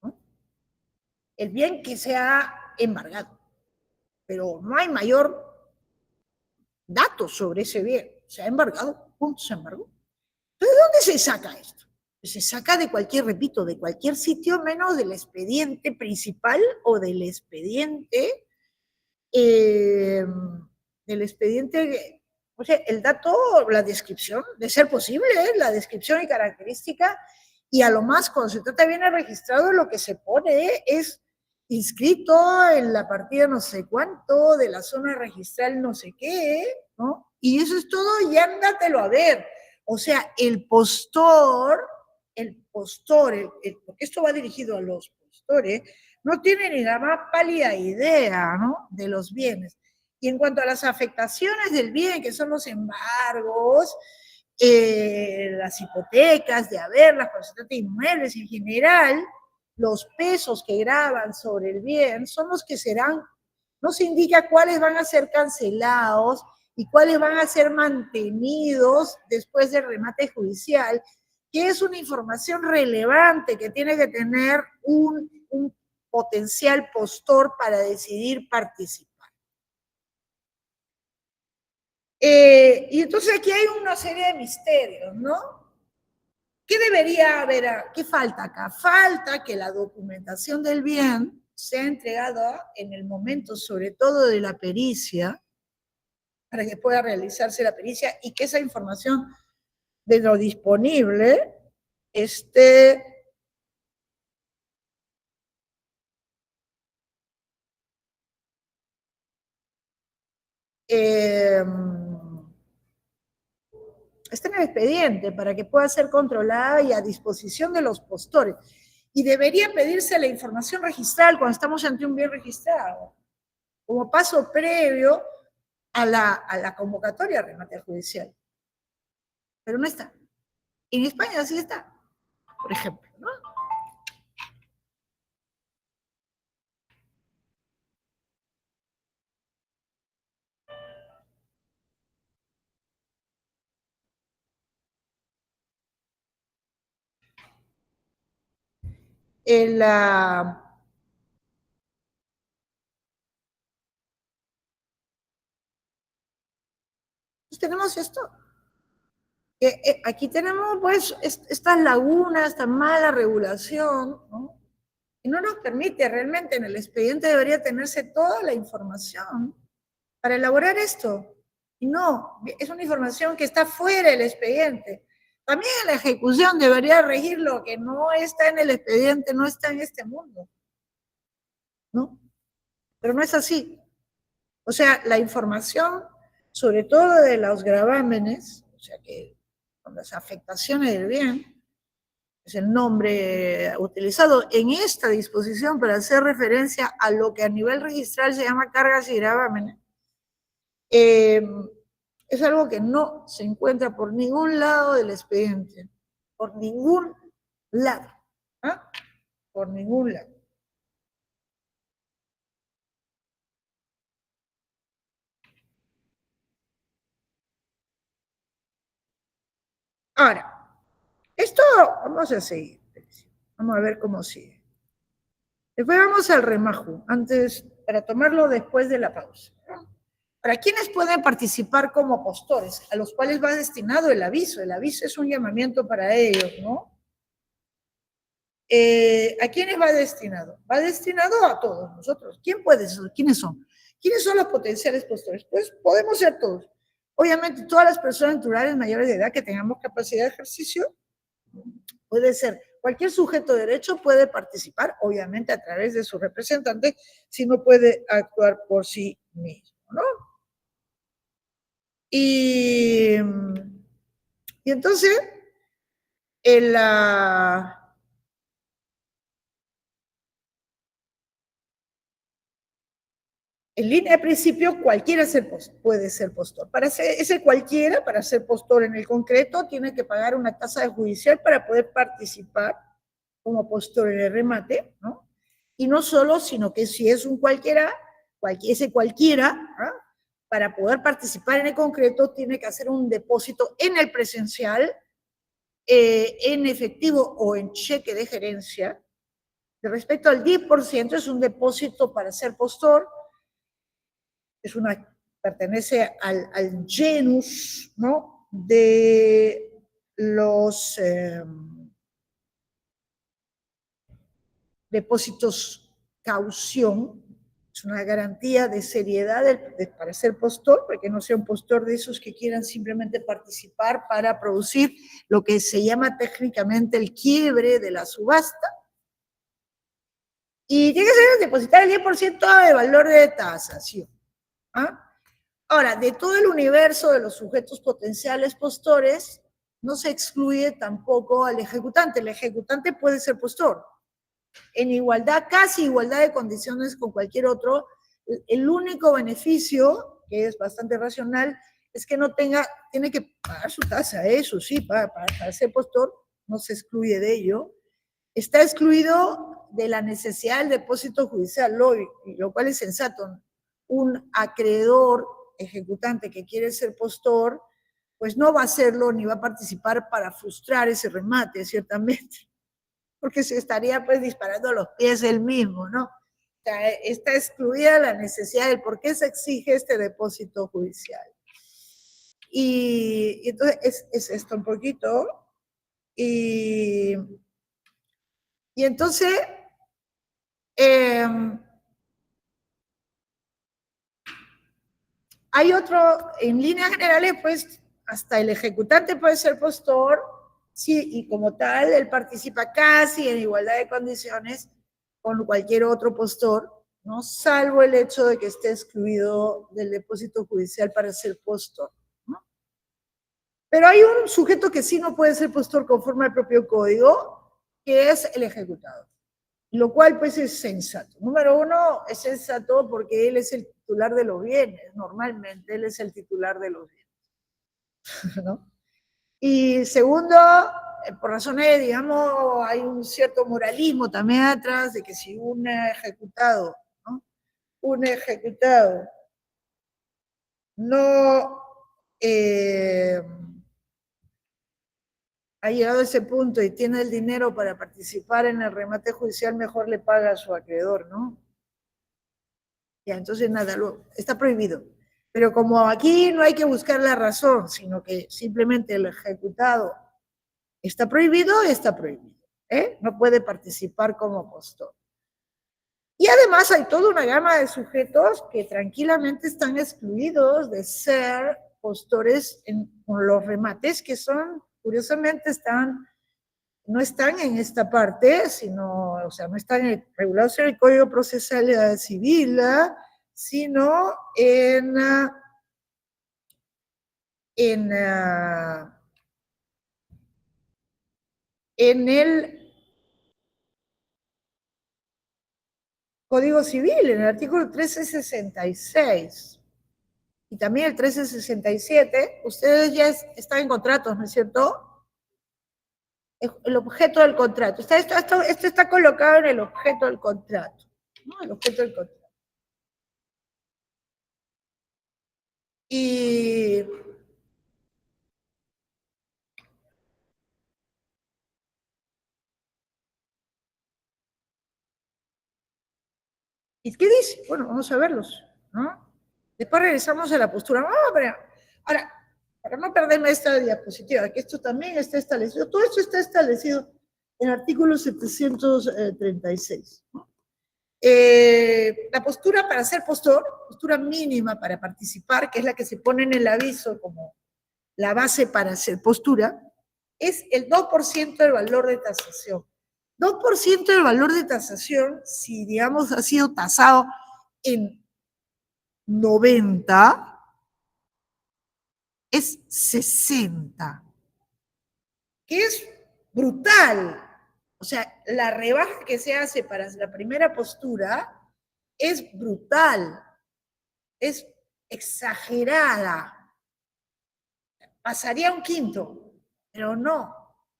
¿no? El bien que se ha embargado, pero no hay mayor datos sobre ese bien. Se ha embargado, punto, se embargó. Entonces, ¿de dónde se saca esto? Se saca de cualquier, repito, de cualquier sitio menos del expediente principal o del expediente, o sea, el dato, la descripción, de ser posible, la descripción y característica, y a lo más, cuando se trata bien registrado, lo que se pone es inscrito en la partida no sé cuánto, de la zona registral no sé qué, ¿no? Y eso es todo y ándatelo a ver. O sea, el postor, porque esto va dirigido a los postores, no tiene ni la más pálida idea, ¿no?, de los bienes. Y en cuanto a las afectaciones del bien, que son los embargos, las hipotecas de haber, las porcentajes de inmuebles en general, los pesos que graban sobre el bien son los que serán, no se indica cuáles van a ser cancelados y cuáles van a ser mantenidos después del remate judicial, que es una información relevante que tiene que tener un potencial postor para decidir participar. Y entonces aquí hay una serie de misterios, ¿no? ¿Qué debería haber? ¿Qué falta acá? Falta que la documentación del bien sea entregada en el momento, sobre todo de la pericia, para que pueda realizarse la pericia y que esa información de lo disponible esté está en el expediente para que pueda ser controlada y a disposición de los postores. Y debería pedirse la información registral cuando estamos ante un bien registrado, como paso previo a la convocatoria de remate judicial. Pero no está. En España sí está, por ejemplo, ¿no? En la... Pues tenemos esto. Aquí tenemos pues estas lagunas, esta mala regulación, ¿no? Y no nos permite realmente, en el expediente debería tenerse toda la información para elaborar esto. Y no, es una información que está fuera del expediente. También en la ejecución debería regir lo que no está en el expediente, no está en este mundo, ¿no? Pero no es así. O sea, la información, sobre todo de los gravámenes, o sea, que con las afectaciones del bien, es el nombre utilizado en esta disposición para hacer referencia a lo que a nivel registral se llama cargas y gravámenes, es algo que no se encuentra por ningún lado del expediente, por ningún lado, ¿ah? Por ningún lado. Ahora, esto vamos a seguir, vamos a ver cómo sigue. Después vamos al remajo, antes, para tomarlo después de la pausa. ¿Para quiénes pueden participar como postores? A los cuales va destinado el aviso. El aviso es un llamamiento para ellos, ¿no? ¿A quiénes va destinado? Va destinado a todos nosotros. ¿Quién puede ser? ¿Quiénes son? ¿Quiénes son los potenciales postores? Pues podemos ser todos. Obviamente, todas las personas naturales mayores de edad que tengamos capacidad de ejercicio, puede ser. Cualquier sujeto de derecho puede participar, obviamente a través de su representante, si no puede actuar por sí mismo, ¿no? Y entonces, en línea de principio, cualquiera puede ser postor. Para ese cualquiera, para ser postor en el concreto, tiene que pagar una tasa de judicial para poder participar como postor en el remate, ¿no? Y no solo, sino que si es un cualquiera, ese cualquiera, ¿ah?, para poder participar en el concreto, tiene que hacer un depósito en el presencial, en efectivo o en cheque de gerencia. De respecto al 10%, es un depósito para ser postor, pertenece al genus, ¿no?, de los depósitos caución, es una garantía de seriedad para ser postor, porque no sea un postor de esos que quieran simplemente participar para producir lo que se llama técnicamente el quiebre de la subasta. Y tiene que ser depositar el 10% de valor de tasación. ¿Ah? Ahora, de todo el universo de los sujetos potenciales postores, no se excluye tampoco al ejecutante. El ejecutante puede ser postor. En igualdad, casi igualdad de condiciones con cualquier otro. El único beneficio, que es bastante racional, es que no tiene que pagar su tasa, eso sí, para ser postor, no se excluye de ello. Está excluido de la necesidad del depósito judicial, lo cual es sensato. Un acreedor ejecutante que quiere ser postor, pues no va a hacerlo ni va a participar para frustrar ese remate, ciertamente, porque se estaría pues disparando a los pies él mismo, ¿no? O sea, está excluida la necesidad del por qué se exige este depósito judicial. Y entonces es esto un poquito. Y entonces, hay otro, en líneas generales, pues, hasta el ejecutante puede ser postor, sí, y como tal, él participa casi en igualdad de condiciones con cualquier otro postor, ¿no? Salvo el hecho de que esté excluido del depósito judicial para ser postor, ¿no? Pero hay un sujeto que sí no puede ser postor conforme al propio código, que es el ejecutado. Lo cual pues es sensato. Número uno, es sensato porque él es el titular de los bienes, normalmente él es el titular de los bienes, ¿no? Y segundo, por razones, digamos, hay un cierto moralismo también atrás de que si un ejecutado, ¿no? Un ejecutado no ha llegado a ese punto y tiene el dinero para participar en el remate judicial, mejor le paga a su acreedor, ¿no? Ya, entonces nada, está prohibido. Pero como aquí no hay que buscar la razón, sino que simplemente el ejecutado está prohibido, no puede participar como postor. Y además hay toda una gama de sujetos que tranquilamente están excluidos de ser postores con los remates que son, curiosamente, no están en esta parte, sino, o sea, no están regulados en el Código Procesal Civil, sino en el Código Civil, en el artículo 1366 y también el 1367. Ustedes ya están en contratos, ¿no es cierto? El objeto del contrato. Esto está colocado en el objeto del contrato, ¿no? El objeto del contrato. Y qué dice? Bueno, vamos a verlos, ¿no? Después regresamos a la postura. Ahora, para no perderme esta diapositiva, que esto también está establecido, todo esto está establecido en el artículo 736, ¿no? La postura para ser postor, postura mínima para participar, que es la que se pone en el aviso como la base para ser postura, es el 2% del valor de tasación. 2% del valor de tasación, si digamos ha sido tasado en 90, es 60, que es brutal. O sea, la rebaja que se hace para la primera postura es brutal, es exagerada. Pasaría un quinto, pero no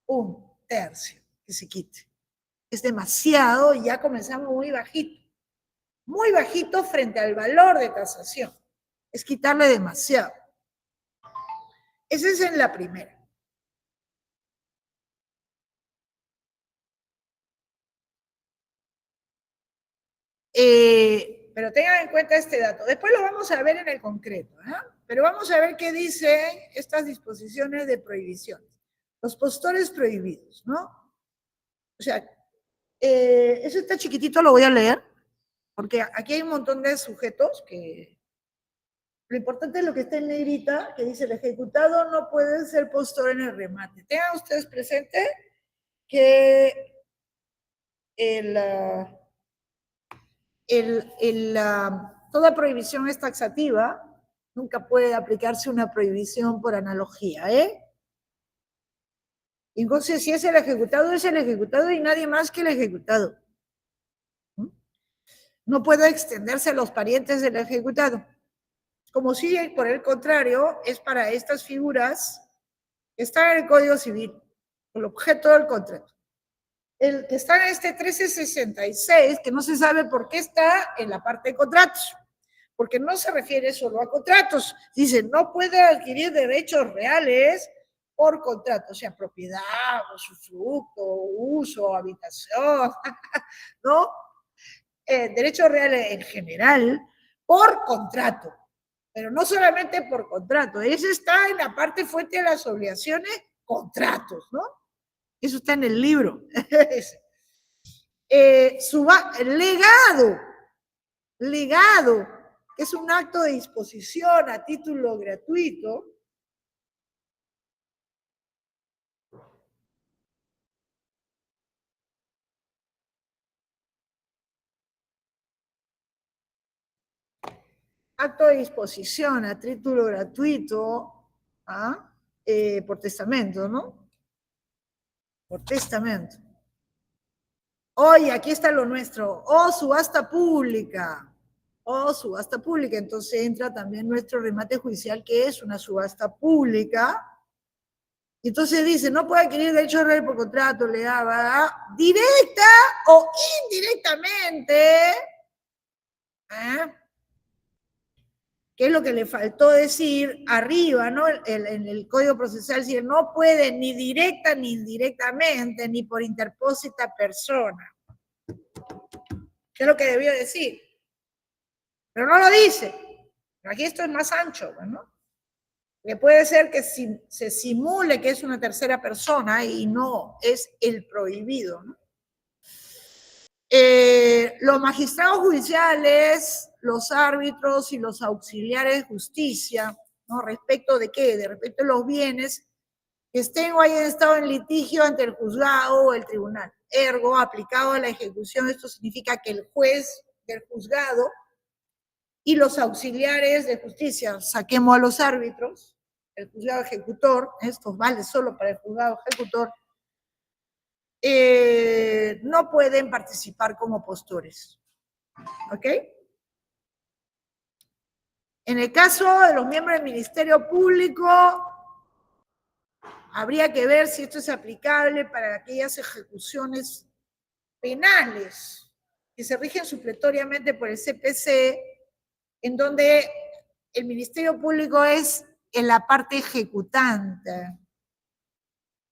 un tercio que se quite. Es demasiado y ya comenzamos muy bajito frente al valor de tasación. Es quitarle demasiado. Esa es en la primera. Pero tengan en cuenta este dato. Después lo vamos a ver en el concreto, ¿eh? Pero vamos a ver qué dicen estas disposiciones de prohibición. Los postores prohibidos, ¿no? O sea, Eso está chiquitito, lo voy a leer, porque aquí hay un montón de sujetos que... Lo importante es lo que está en negrita, que dice el ejecutado no puede ser postor en el remate. Tengan ustedes presente que toda prohibición es taxativa, nunca puede aplicarse una prohibición por analogía, ¿eh? Entonces, si es el ejecutado y nadie más que el ejecutado. No puede extenderse a los parientes del ejecutado. Como si, por el contrario, es para estas figuras que están en el Código Civil, el objeto del contrato. El que está en este 1366, que no se sabe por qué está en la parte de contratos, porque no se refiere solo a contratos. Dice, no puede adquirir derechos reales por contrato, o sea, propiedad, usufructo, uso, habitación, ¿no? Derechos reales en general por contrato, pero no solamente por contrato, eso está en la parte fuerte de las obligaciones, contratos, ¿no? Eso está en el libro. Legado, que es un acto de disposición a título gratuito. Acto de disposición a título gratuito, ¿ah? Por testamento, ¿no? Por testamento. Oye, aquí está lo nuestro. O subasta pública. O subasta pública. Entonces entra también nuestro remate judicial, que es una subasta pública. Y entonces dice, no puede adquirir derecho real por contrato, legal, directa o indirectamente. ¿Eh? ¿Qué es lo que le faltó decir arriba, ¿no? En el Código Procesal dice, no puede ni directa ni indirectamente, ni por interpósita persona. ¿Qué es lo que debió decir? Pero no lo dice. Aquí esto es más ancho, ¿no? Que puede ser que se simule que es una tercera persona y no, es el prohibido, ¿no? Los magistrados judiciales, los árbitros y los auxiliares de justicia, ¿no? ¿Respecto de qué? De respecto de los bienes que estén o hayan estado en litigio ante el juzgado o el tribunal. Ergo, aplicado a la ejecución, esto significa que el juez del juzgado y los auxiliares de justicia, saquemos a los árbitros, el juzgado ejecutor, esto vale solo para el juzgado ejecutor, no pueden participar como postores. ¿Ok? En el caso de los miembros del Ministerio Público, habría que ver si esto es aplicable para aquellas ejecuciones penales que se rigen supletoriamente por el CPC, en donde el Ministerio Público es en la parte ejecutante.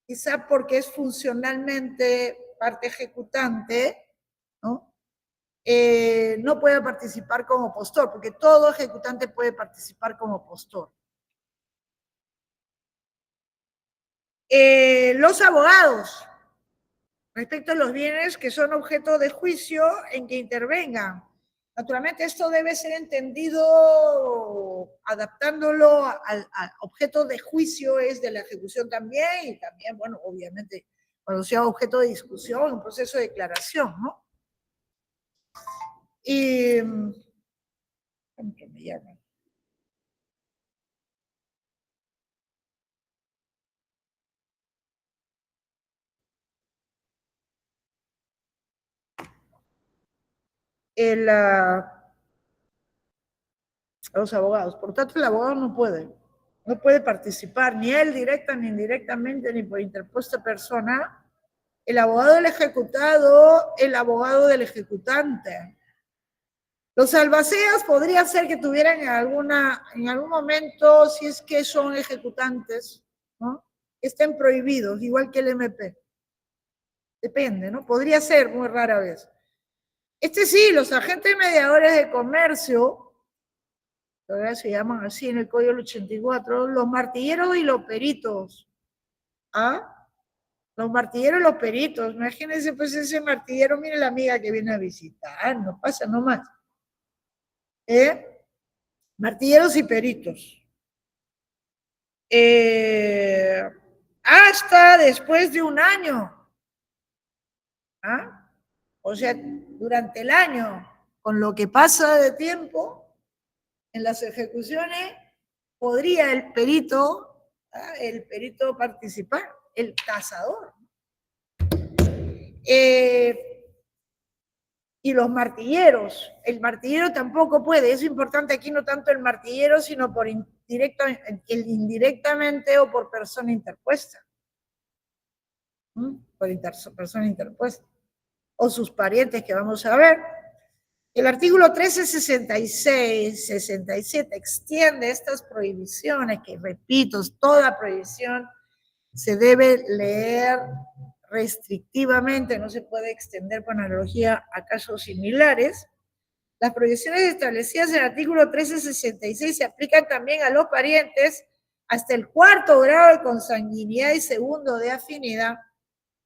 Quizá porque es funcionalmente parte ejecutante, ¿no? No puede participar como postor, porque todo ejecutante puede participar como postor. Los abogados, respecto a los bienes que son objeto de juicio en que intervengan. Naturalmente esto debe ser entendido adaptándolo al objeto de juicio es de la ejecución también, y también, bueno, obviamente, cuando sea objeto de discusión, un proceso de declaración, ¿no? Y... ¿cómo que me llaman? Los abogados. Por tanto, el abogado no puede participar, ni él directa ni indirectamente, ni por interpuesta persona. El abogado del ejecutado, el abogado del ejecutante. Los albaceas podría ser que tuvieran en algún momento, si es que son ejecutantes, ¿no? Estén prohibidos, igual que el MP. Depende, ¿no? Podría ser muy rara vez. Sí, los agentes mediadores de comercio, todavía se llaman así en el Código del 84, los martilleros y los peritos. ¿Ah? Los martilleros y los peritos. Imagínense pues ese martillero, mire la amiga que viene a visitar, no pasa nomás. Martilleros y peritos. Hasta después de un año. ¿Ah? O sea, durante el año, con lo que pasa de tiempo en las ejecuciones, podría el perito participar, el tasador. Y los martilleros, el martillero tampoco puede, es importante aquí no tanto el martillero, sino por indirectamente o por persona interpuesta. Persona interpuesta. O sus parientes que vamos a ver. El artículo 1366-67 extiende estas prohibiciones, que repito, toda prohibición se debe leer restrictivamente, no se puede extender con analogía a casos similares. Las prohibiciones establecidas en el artículo 1366 se aplican también a los parientes hasta el 4º grado de consanguinidad y 2º de afinidad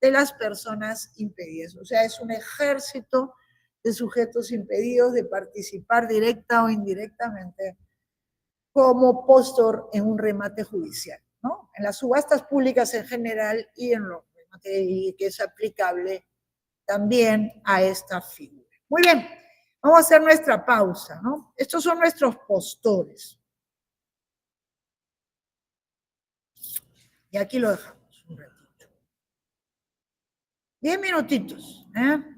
de las personas impedidas. O sea, es un ejército de sujetos impedidos de participar directa o indirectamente como postor en un remate judicial, ¿no? En las subastas públicas en general y en los remates, y que es aplicable también a esta figura. Muy bien, vamos a hacer nuestra pausa, ¿no? Estos son nuestros postores. Y aquí lo dejamos un ratito. 10 minutitos, ¿eh?